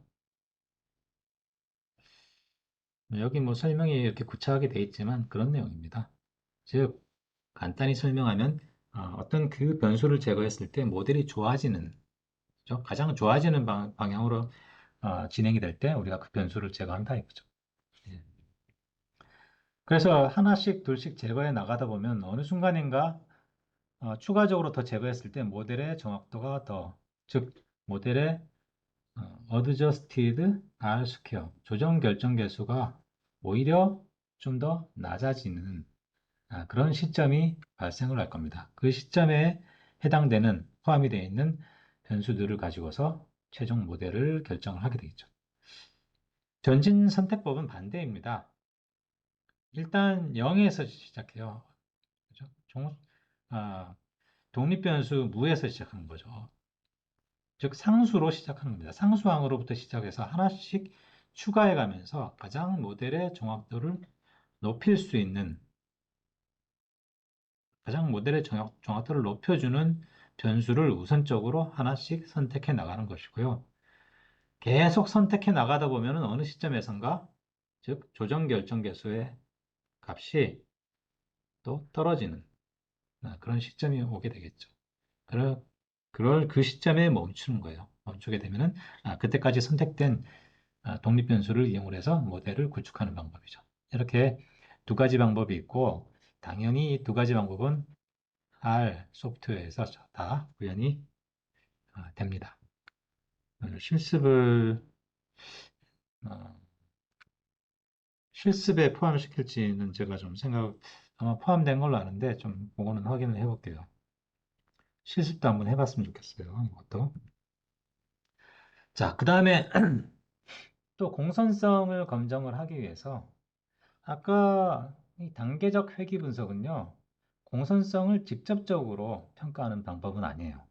여기 뭐 설명이 이렇게 구차하게 되어 있지만 그런 내용입니다. 즉, 간단히 설명하면 어떤 그 변수를 제거했을 때 모델이 좋아지는, 그죠? 가장 좋아지는 방향으로 진행이 될 때 우리가 그 변수를 제거한다 이거죠. 예. 그래서 하나씩 둘씩 제거해 나가다 보면 어느 순간인가 추가적으로 더 제거했을 때 모델의 정확도가 즉 모델의 Adjusted R-square, 조정 결정 계수가 오히려 좀 더 낮아지는 그런 시점이 발생을 할 겁니다. 그 시점에 해당되는 포함이 되어 있는 변수들을 가지고서 최종 모델을 결정을 하게 되겠죠. 전진 선택법은 반대입니다. 일단 0에서 시작해요. 그죠? 독립변수 무에서 시작하는 거죠. 즉 상수로 시작하는 겁니다. 상수항으로부터 시작해서 하나씩 추가해 가면서 가장 모델의 정확도를 높일 수 있는 가장 모델의 정확도를 높여주는 변수를 우선적으로 하나씩 선택해 나가는 것이고요. 계속 선택해 나가다 보면 어느 시점에선가, 즉 조정 결정 계수의 값이 또 떨어지는 그런 시점이 오게 되겠죠. 그럴, 그럴 그 시점에 멈추는 거예요. 멈추게 되면은 그때까지 선택된 독립 변수를 이용을 해서 모델을 구축하는 방법이죠. 이렇게 두 가지 방법이 있고 당연히 이 두 가지 방법은 R 소프트웨어에서 다 구현이 됩니다. 실습을 어, 실습에 포함시킬지는 제가 좀 아마 포함된 걸로 아는데 좀 그거는 확인을 해볼게요. 실습도 한번 해봤으면 좋겠어요. 이것도. 자, 그 다음에 또 공선성을 검증을 하기 위해서 아까 이 단계적 회귀 분석은요, 공선성을 직접적으로 평가하는 방법은 아니에요.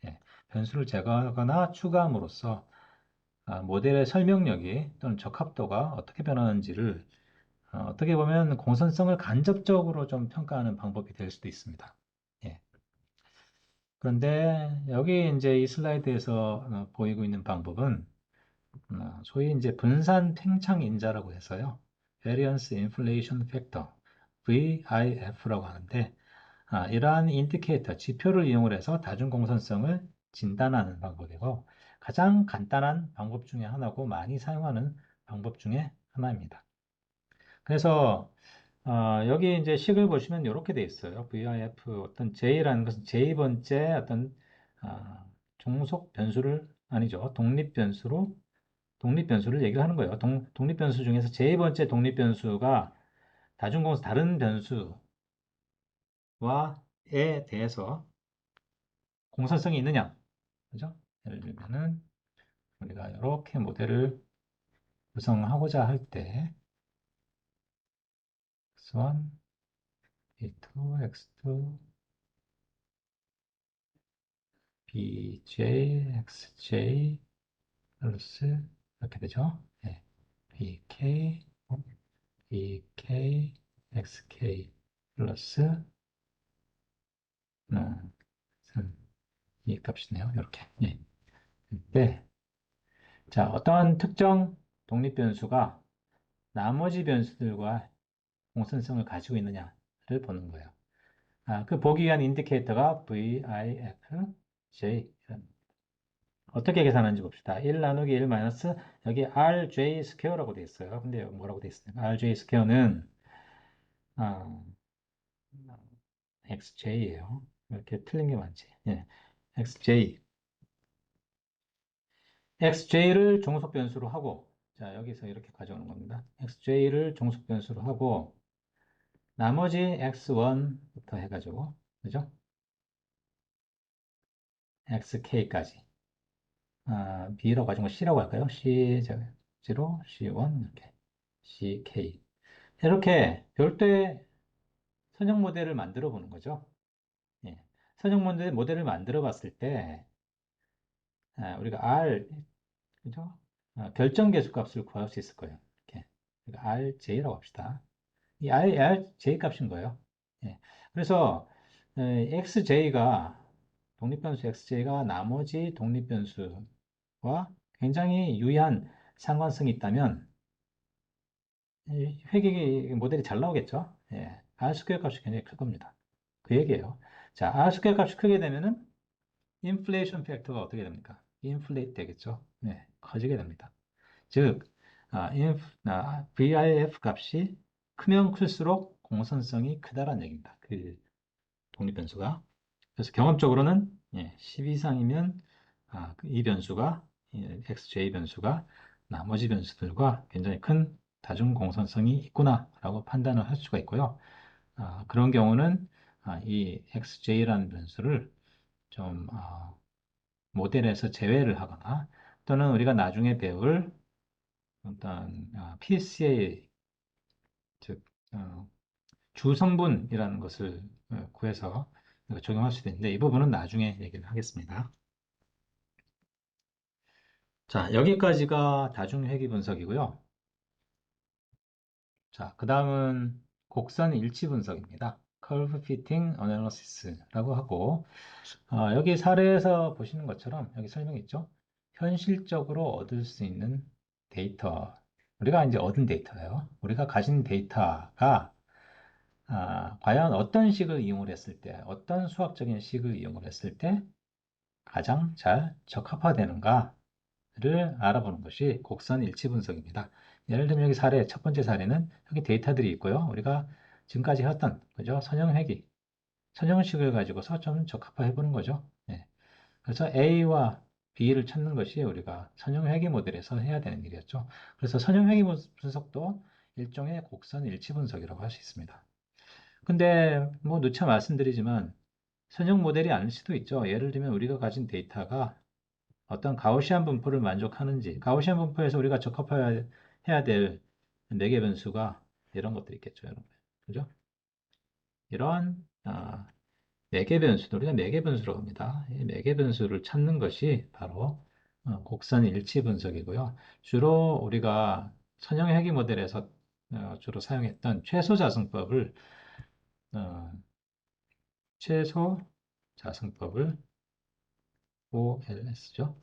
예, 변수를 제거하거나 추가함으로써 모델의 설명력이 또는 적합도가 어떻게 변하는지를 어떻게 보면 공선성을 간접적으로 좀 평가하는 방법이 될 수도 있습니다. 예. 그런데 여기 이제 이 슬라이드에서 보이고 있는 방법은 소위 이제 분산 팽창 인자라고 해서요. Variance Inflation Factor, VIF라고 하는데 이러한 인디케이터, 지표를 이용을 해서 다중공선성을 진단하는 방법이고 가장 간단한 방법 중에 하나고 많이 사용하는 방법 중에 하나입니다. 그래서 여기 이제 식을 보시면 이렇게 돼 있어요. VIF 어떤 J라는 것은 J번째 어떤 종속 변수를 아니죠. 독립 변수를 얘기를 하는 거예요. 독립 변수 중에서 J번째 독립 변수가 다중공수 다른 변수와에 대해서 공선성이 있느냐. 그죠? 예를 들면은 우리가 이렇게 모델을 구성하고자 할 때 x1, b2, x2, bj, xj 플러스 이렇게 되죠. 네. bk, bk, xk 플러스 음, 이 값이네요. 이렇게. 예. 네. 자, 어떠한 특정 독립 변수가 나머지 변수들과 공선성을 가지고 있느냐를 보는 거예요. 그 보기 위한 인디케이터가 VIFJ. 어떻게 계산하는지 봅시다. 1 나누기 1 마이너스 여기 RJ 스퀘어라고 되어 있어요. 근데 뭐라고 되어 있어요? RJ 스퀘어는 XJ예요. 이렇게 틀린 게 많지. 예. XJ. XJ를 종속 변수로 하고 자, 여기서 이렇게 가져오는 겁니다. XJ를 종속 변수로 하고 나머지 X1부터 해가지고 그죠? XK까지 B라고 가지고 C라고 할까요? C0, C1 이렇게 CK 이렇게 별도의 선형 모델을 만들어 보는 거죠. 예. 선형 모델을 만들어 봤을 때 우리가 R 그죠? 결정 계수 값을 구할 수 있을 거예요. 이렇게 그러니까 RJ라고 합시다. 이 RJ 값인 거예요. 예. 그래서 XJ가 독립변수 XJ가 나머지 독립변수와 굉장히 유의한 상관성이 있다면 이 회계 모델이 잘 나오겠죠. 예. R 스퀘어 값이 굉장히 클 겁니다. 그 얘기예요. 자, R 스퀘어 값이 크게 되면은 인플레이션 팩터가 어떻게 됩니까? 인플레이트 되겠죠. 네, 커지게 됩니다. 즉, VIF 값이 크면 클수록 공선성이 크다라는 얘기입니다. 그 독립변수가. 그래서 경험적으로는 10 이상이면 이 변수가, XJ 변수가 나머지 변수들과 굉장히 큰 다중 공선성이 있구나라고 판단을 할 수가 있고요. 그런 경우는 이 XJ라는 변수를 좀 모델에서 제외를 하거나 또는 우리가 나중에 배울 어떤 PCA 즉 주성분이라는 것을 구해서 적용할 수도 있는데 이 부분은 나중에 얘기를 하겠습니다. 자, 여기까지가 다중회귀 분석이고요. 자, 그 다음은 곡선 일치 분석입니다. Curve Fitting Analysis라고 하고, 여기 사례에서 보시는 것처럼 여기 설명이 있죠. 현실적으로 얻을 수 있는 데이터, 우리가 이제 얻은 데이터예요. 우리가 가진 데이터가 과연 어떤 식을 이용을 했을 때, 어떤 수학적인 식을 이용을 했을 때 가장 잘 적합화되는가를 알아보는 것이 곡선 일치 분석입니다. 예를 들면 여기 사례, 첫 번째 사례는 여기 데이터들이 있고요. 우리가 지금까지 했던, 그죠? 선형회귀, 선형식을 가지고서 좀 적합화해 보는 거죠. 예. 그래서 A와 B를 찾는 것이 우리가 선형회귀 모델에서 해야 되는 일이었죠. 그래서 선형회귀 분석도 일종의 곡선 일치 분석이라고 할 수 있습니다. 근데 뭐 누차 말씀드리지만 선형 모델이 아닐 수도 있죠. 예를 들면 우리가 가진 데이터가 어떤 가우시안 분포를 만족하는지, 가우시안 분포에서 우리가 적합해야 될 매개 변수가 이런 것들이 있겠죠, 여러분. 그죠? 이러한 매개 변수도 우리가 매개 변수라고 합니다. 이 매개 변수를 찾는 것이 바로 곡선 일치 분석이고요. 주로 우리가 선형 회귀 모델에서 주로 사용했던 최소 자승법을 어, 최소 자승법을 OLS죠.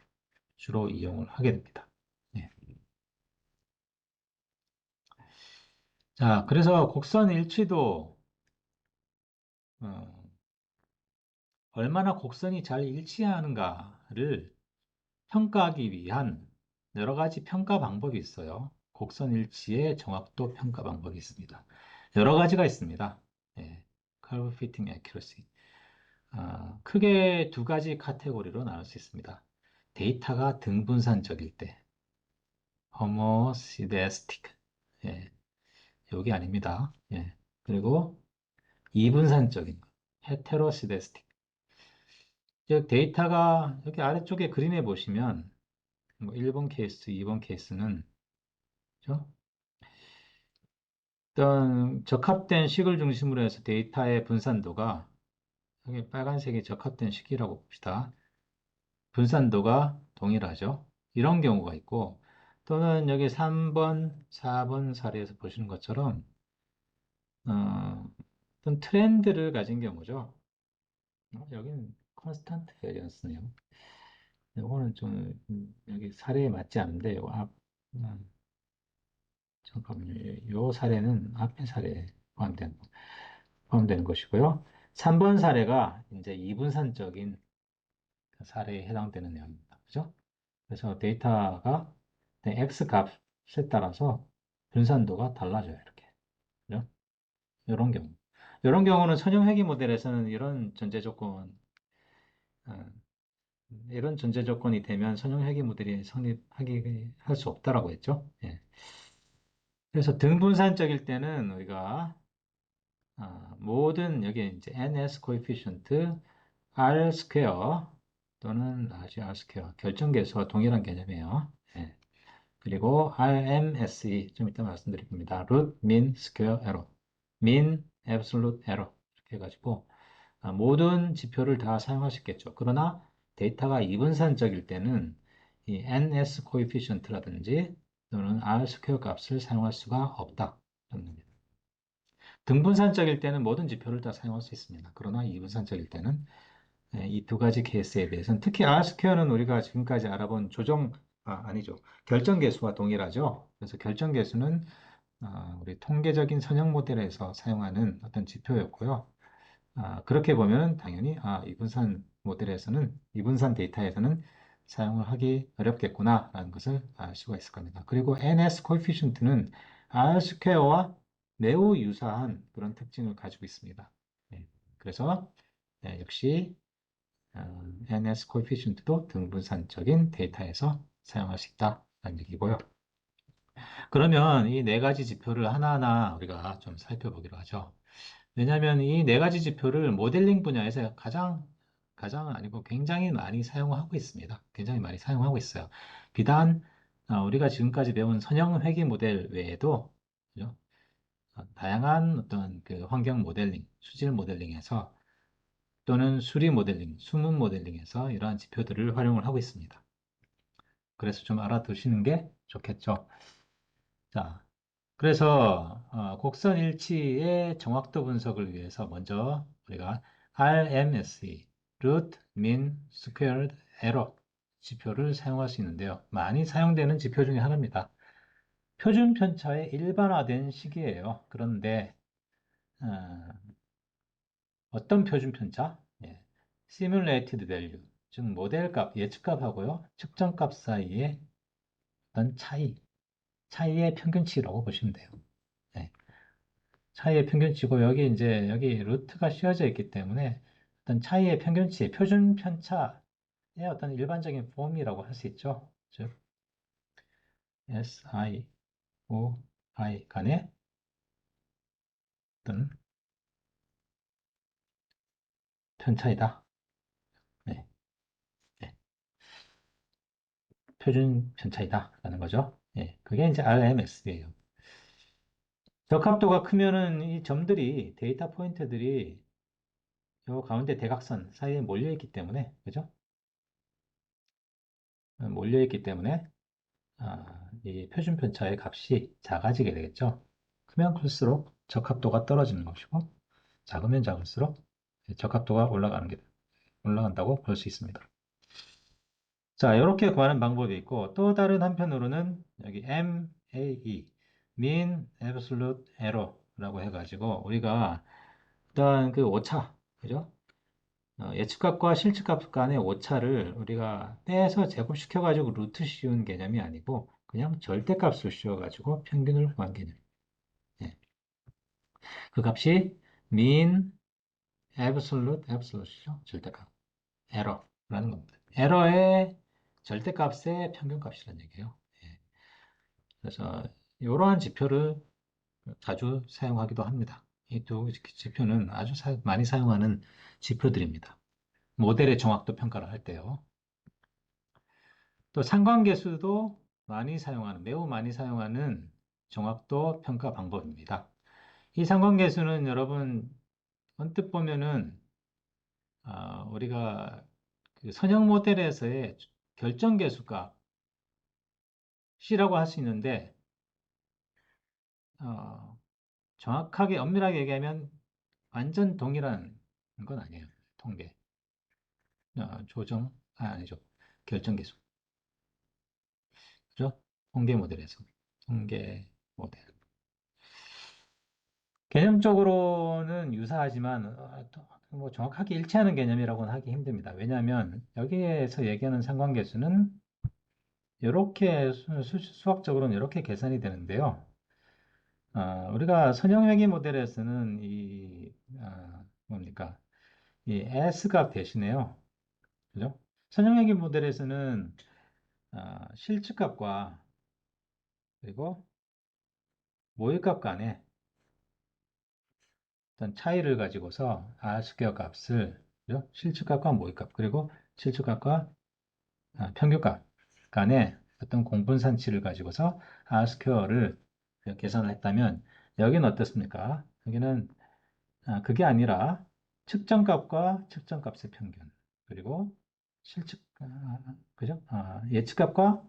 주로 이용을 하게 됩니다. 예. 자, 그래서 곡선 일치도 어, 얼마나 곡선이 잘 일치하는가를 평가하기 위한 여러 가지 평가 방법이 있어요. 곡선 일치의 정확도 평가 방법이 있습니다. 여러 가지가 있습니다. 예, Curve Fitting Accuracy. 크게 두 가지 카테고리로 나눌 수 있습니다. 데이터가 등분산적일 때, Homoscedastic. 예, 여기 아닙니다. 예, 그리고 이분산적인 거, Heteroscedastic. 즉, 데이터가 여기 아래쪽에 그림에 보시면 뭐 1번 케이스, 2번 케이스는 그죠? 어떤 적합된 식을 중심으로 해서 데이터의 분산도가 여기 빨간색이 적합된 식이라고 봅시다. 분산도가 동일하죠. 이런 경우가 있고 또는 여기 3번, 4번 사례에서 보시는 것처럼 어떤 트렌드를 가진 경우죠. 여기는 컨스탄트 베리언스네요. 이거는 좀 여기 사례에 맞지 않은데 잠깐만요. 이 사례는 앞에 사례에 포함되는 것이고요. 3번 사례가 이제 이분산적인 사례에 해당되는 내용입니다. 그죠? 그래서 데이터가 x 값에 따라서 분산도가 달라져요. 이렇게. 그죠? 이런 경우. 이런 경우는 선형 회귀 모델에서는 어, 이런 전제 조건이 되면 선형 회귀 모델이 성립하기 할 수 없다라고 했죠. 예. 그래서 등분산적일 때는 우리가 모든 여기 이제 ns 코에피션트 r 스퀘어 또는 R 스퀘어 결정계수와 동일한 개념이에요. 예. 그리고 RMSE 좀 이따 말씀드릴 겁니다. root mean square error, mean absolute error 이렇게 해가지고 모든 지표를 다 사용할 수 있겠죠. 그러나 데이터가 이분산적일 때는 이 ns 코에피션트라든지 또는 r 스퀘어 값을 사용할 수가 없다. 등분산적일 때는 모든 지표를 다 사용할 수 있습니다. 그러나 이분산적일 때는 이 두 가지 케이스에 대해서는 특히 R 스퀘어는 우리가 지금까지 알아본 아니죠. 결정계수와 동일하죠. 그래서 결정계수는 우리 통계적인 선형 모델에서 사용하는 어떤 지표였고요. 그렇게 보면 당연히 이분산 모델에서는 이분산 데이터에서는 사용을 하기 어렵겠구나라는 것을 알 수가 있을 겁니다. 그리고 NS 코에피션트는 R 스퀘어와 매우 유사한 그런 특징을 가지고 있습니다. 네, 그래서 역시 NS 코에피션트도 등분산적인 데이터에서 사용할 수 있다는 얘기고요. 그러면 이 네 가지 지표를 하나하나 우리가 좀 살펴보기로 하죠. 왜냐하면 이 네 가지 지표를 모델링 분야에서 가장 아니고 굉장히 많이 사용하고 있습니다. 굉장히 많이 사용하고 있어요. 비단 우리가 지금까지 배운 선형 회귀 모델 외에도 그죠? 다양한 어떤 그 환경 모델링, 수질 모델링에서 또는 수리 모델링, 수문 모델링에서 이러한 지표들을 활용을 하고 있습니다. 그래서 좀 알아두시는 게 좋겠죠. 자, 그래서 곡선 일치의 정확도 분석을 위해서 먼저 우리가 RMSE, Root Mean Squared Error 지표를 사용할 수 있는데요. 많이 사용되는 지표 중에 하나입니다. 표준 편차의 일반화된 식이에요. 그런데 어떤 표준 편차? 예. Simulated Value, 즉 모델값, 예측값하고요, 측정값 사이의 어떤 차이의 평균치라고 보시면 돼요. 네. 차이의 평균치고 여기 루트가 씌워져 있기 때문에 어떤 차이의 평균치, 표준 편차의 어떤 일반적인 폼이라고 할 수 있죠. 즉 SI, OI 간의 어떤 편차이다. 네, 네. 표준 편차이다라는 거죠. 예, 그게 이제 RMS예요. 적합도가 크면은 이 점들이 데이터 포인트들이 요 가운데 대각선 사이에 몰려 있기 때문에 그죠? 몰려 있기 때문에 이 표준 편차의 값이 작아지게 되겠죠. 크면 클수록 적합도가 떨어지는 것이고 작으면 작을수록 적합도가 올라간다고 볼 수 있습니다. 자, 이렇게 구하는 방법이 있고 또 다른 한편으로는 여기 MAE, Mean Absolute Error라고 해가지고 우리가 일단 그 오차, 그죠? 예측값과 실측값 간의 오차를 우리가 떼서 제곱시켜가지고 루트 씌운 개념이 아니고 그냥 절대값을 씌워가지고 평균을 구한 개념. 예. 그 값이 mean, absolute이죠. 절대값. error라는 겁니다. 에러의 절대값의 평균값이라는 얘기예요. 예. 그래서 이러한 지표를 자주 사용하기도 합니다. 이 두 지표는 아주 많이 사용하는 지표들입니다. 모델의 정확도 평가를 할 때요. 또 상관계수도 매우 많이 사용하는 정확도 평가 방법입니다. 이 상관계수는 여러분 언뜻 보면은 우리가 그 선형 모델에서의 결정계수가 C라고 할 수 있는데 어, 정확하게 엄밀하게 얘기하면 완전 동일한 건 아니에요. 통계, 아니죠. 결정계수, 그죠? 통계 모델에서 통계 모델. 개념적으로는 유사하지만 뭐 정확하게 일치하는 개념이라고는 하기 힘듭니다. 왜냐하면 여기에서 얘기하는 상관계수는 이렇게 수학적으로는 이렇게 계산이 되는데요. 우리가 선형회귀 모델에서는 뭡니까? 이 S값 대신에요. 그죠? 선형회귀 모델에서는 실측값과 그리고 모의값 간의 어떤 차이를 가지고서 R 스퀘어 값을, 그죠? 실측값과 모의값, 그리고 실측값과 평균값 간의 어떤 공분산치를 가지고서 R 스퀘어를 계산을 했다면, 여기는 어떻습니까? 여기는 그게 아니라 측정값과 측정값의 평균, 그리고 그죠? 예측값과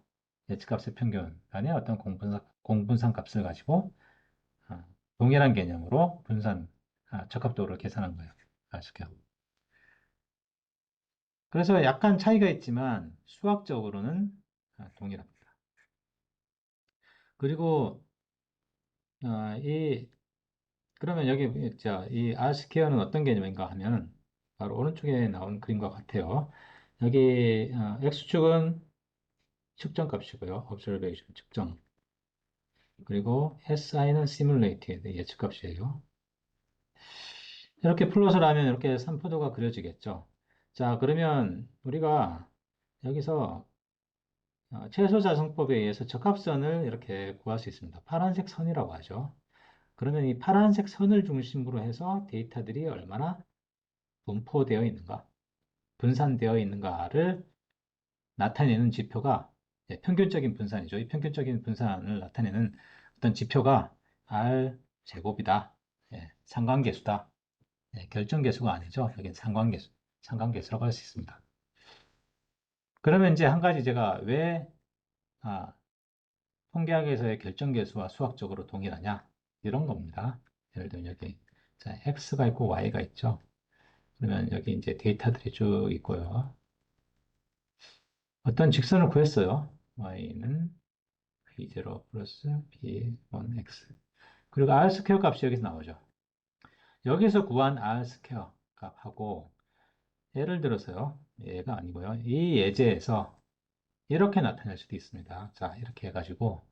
예측값의 평균 간의 어떤 공분산 값을 가지고 아, 동일한 개념으로 적합도를 계산한 거예요. 아시죠? 그래서 약간 차이가 있지만 수학적으로는 동일합니다. 그리고 아, 이 그러면 여기 이 R스퀘어는 어떤 개념인가 하면 바로 오른쪽에 나온 그림과 같아요. 여기 X축은 측정값이고요. observation 측정. 그리고 SI는 simulated 예측값이에요. 이렇게 플롯을 하면 이렇게 산포도가 그려지겠죠. 자, 그러면 우리가 여기서 최소자성법에 의해서 적합선을 이렇게 구할 수 있습니다. 파란색 선이라고 하죠. 그러면 이 파란색 선을 중심으로 해서 데이터들이 얼마나 분포되어 있는가, 분산되어 있는가를 나타내는 지표가 평균적인 분산이죠. 이 평균적인 분산을 나타내는 어떤 지표가 R 제곱이다. 상관계수다. 결정계수가 아니죠. 여긴 상관계수라고 할 수 있습니다. 그러면 이제 한 가지 제가 왜 통계학에서의 결정계수와 수학적으로 동일하냐? 이런 겁니다. 예를 들면 여기 자, x가 있고 y가 있죠. 그러면 여기 이제 데이터들이 쭉 있고요. 어떤 직선을 구했어요. y는 b0 플러스 b1x. 그리고 r 스퀘어 값이 여기서 나오죠. 여기서 구한 r 스퀘어 값하고 예를 들어서요. 얘가 아니고요. 이 예제에서 이렇게 나타낼 수도 있습니다. 자, 이렇게 해가지고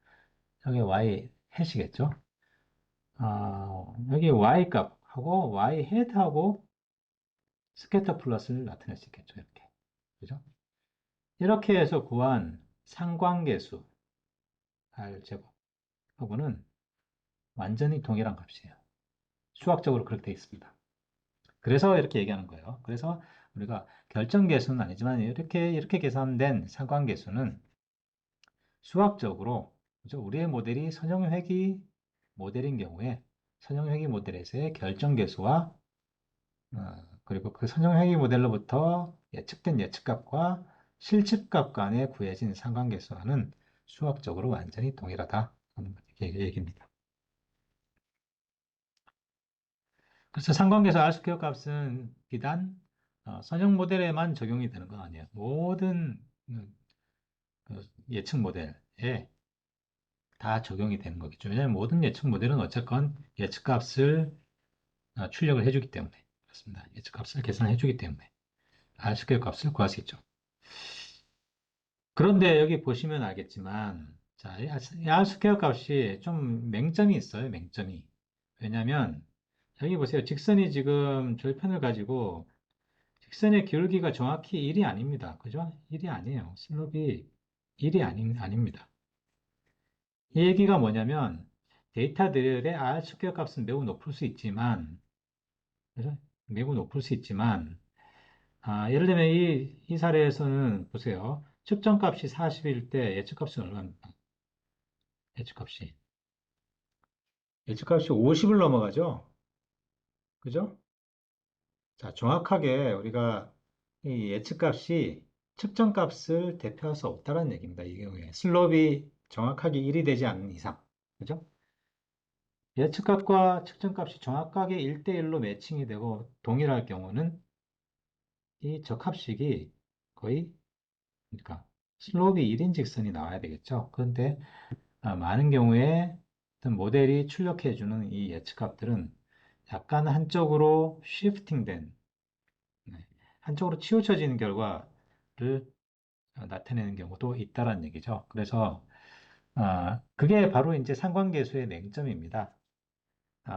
여기 y 해시겠죠? 여기 y 값하고 y 헤드하고 스캐터 플러스를 나타낼 수 있겠죠. 이렇게. 그죠? 이렇게 해서 구한 상관계수 R제곱하고는 완전히 동일한 값이에요. 수학적으로 그렇게 되어 있습니다. 그래서 이렇게 얘기하는 거예요. 그래서 우리가 결정계수는 아니지만 이렇게 계산된 상관계수는 수학적으로 그죠? 우리의 모델이 선형회귀 모델인 경우에 선형회귀 모델에서의 결정계수와 그리고 그 선형회귀 모델로부터 예측된 예측값과 실측값 간에 구해진 상관계수와는 수학적으로 완전히 동일하다 하는 얘기입니다. 그래서 상관계수 R스퀘어 값은 비단 선형 모델에만 적용이 되는 건 아니에요. 모든 그 예측 모델에 다 적용이 되는 거겠죠. 왜냐하면 모든 예측 모델은 어쨌건 예측값을 출력을 해주기 때문에 그렇습니다. 예측값을 계산해 주기 때문에 R스퀘어 값을 구할 수 있죠. 그런데 여기 보시면 알겠지만 자, 이 R스퀘어 값이 좀 맹점이 있어요. 맹점이. 왜냐하면 여기 보세요. 직선이 지금 절편을 가지고 직선의 기울기가 정확히 1이 아닙니다. 그죠? 1이 아니에요. 슬롭이 1이 아닙니다. 이 얘기가 뭐냐면 데이터들의 R스퀘어 값은 매우 높을 수 있지만 그죠? 매우 높을 수 있지만 예를 들면 이 사례에서는 보세요. 측정값이 40일 때 예측값은 얼마입니까? 예측값이. 예측값이 50을 넘어가죠? 그죠? 자, 정확하게 우리가 이 예측값이 측정값을 대표할 수 없다는 얘기입니다. 이 경우에. 슬롭이 정확하게 1이 되지 않는 이상. 그죠? 예측값과 측정값이 정확하게 1대1로 매칭이 되고 동일할 경우는 이 적합식이 거의, 그러니까 슬롭이 1인 직선이 나와야 되겠죠. 그런데 많은 경우에 어떤 모델이 출력해주는 이 예측값들은 약간 한쪽으로 쉬프팅된, 네, 한쪽으로 치우쳐지는 결과를 나타내는 경우도 있다는 얘기죠. 그래서 그게 바로 이제 상관계수의 맹점입니다.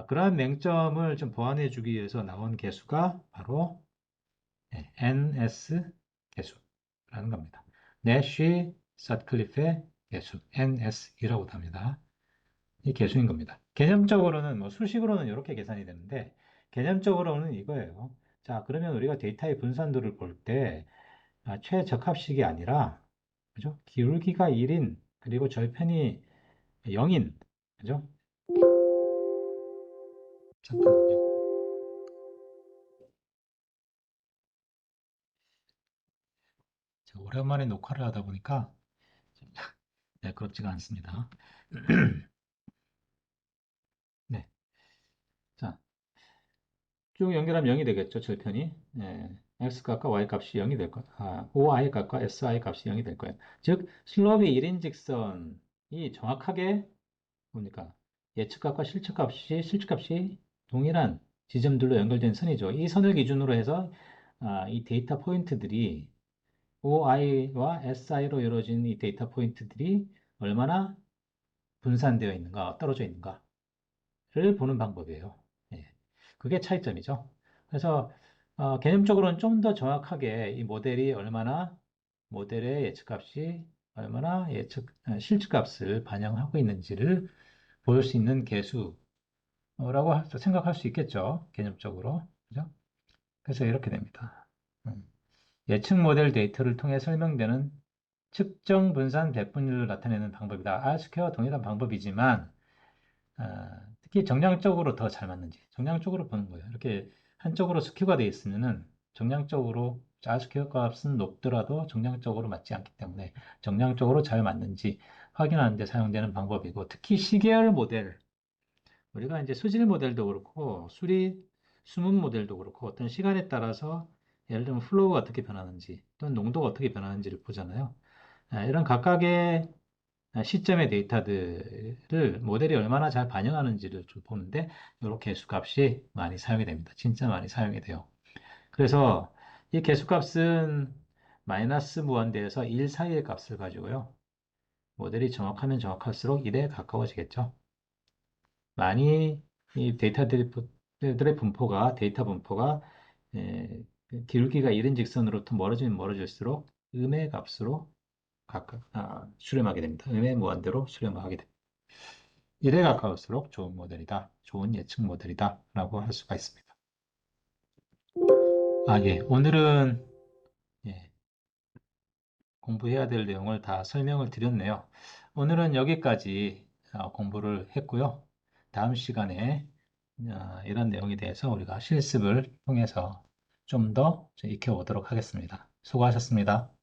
그러한 맹점을 좀 보완해 주기 위해서 나온 계수가 바로 NS 계수라는 겁니다. 내쉬 서클리프의 계수, NS이라고도 합니다. 이 계수인 겁니다. 개념적으로는 뭐 수식으로는 이렇게 계산이 되는데 개념적으로는 이거예요. 자, 그러면 우리가 데이터의 분산도를 볼 때 최적합식이 아니라 그죠? 기울기가 1인 그리고 절편이 0인 그죠? 잠깐만요. 제가 오랜만에 녹화를 하다 보니까 네, 그렇지가 않습니다. 네. 자, 쭉 연결하면 0이 되겠죠, 절편이. 네. x값과 y값이 0이 될 것, OI 값과 SI 값이 0이 될 거예요. 즉, 슬롭이 1인 직선이 정확하게 뭡니까? 예측값과 실측값이 동일한 지점들로 연결된 선이죠. 이 선을 기준으로 해서 이 데이터 포인트들이 OI와 SI로 이루어진 이 데이터 포인트들이 얼마나 분산되어 있는가, 떨어져 있는가를 보는 방법이에요. 예. 그게 차이점이죠. 그래서 개념적으로는 좀 더 정확하게 이 모델의 예측값이 얼마나 실측값을 반영하고 있는지를 보일 수 있는 개수라고 생각할 수 있겠죠. 개념적으로. 그죠? 그래서 이렇게 됩니다. 예측 모델 데이터를 통해 설명되는 측정 분산 배분율을 나타내는 방법이다. R스퀘어와 동일한 방법이지만 특히 정량적으로 더 잘 맞는지 정량적으로 보는 거예요. 이렇게 한쪽으로 스큐가 되어 있으면은 정량적으로 R스퀘어 값은 높더라도 정량적으로 맞지 않기 때문에 정량적으로 잘 맞는지 확인하는 데 사용되는 방법이고, 특히 시계열 모델, 우리가 이제 수질 모델도 그렇고, 수문 모델도 그렇고, 어떤 시간에 따라서 예를 들면 플로우가 어떻게 변하는지, 또는 농도가 어떻게 변하는지를 보잖아요. 이런 각각의 시점의 데이터들을 모델이 얼마나 잘 반영하는지를 좀 보는데, 이렇게 개수값이 많이 사용이 됩니다. 진짜 많이 사용이 돼요. 그래서 이 개수값은 마이너스 무한대에서 1 사이의 값을 가지고요. 모델이 정확하면 정확할수록 1에 가까워지겠죠. 많이 이 데이터들의 분포가, 데이터 분포가 기울기가 이른 직선으로부터 멀어지면 멀어질수록 음의 값으로 수렴하게 됩니다. 음의 무한대로 수렴하게 됩니다. 1에 가까울수록 좋은 모델이다. 좋은 예측 모델이다. 라고 할 수가 있습니다. 예. 오늘은 예, 공부해야 될 내용을 다 설명을 드렸네요. 오늘은 여기까지 공부를 했고요. 다음 시간에 이런 내용에 대해서 우리가 실습을 통해서 좀 더 익혀보도록 하겠습니다. 수고하셨습니다.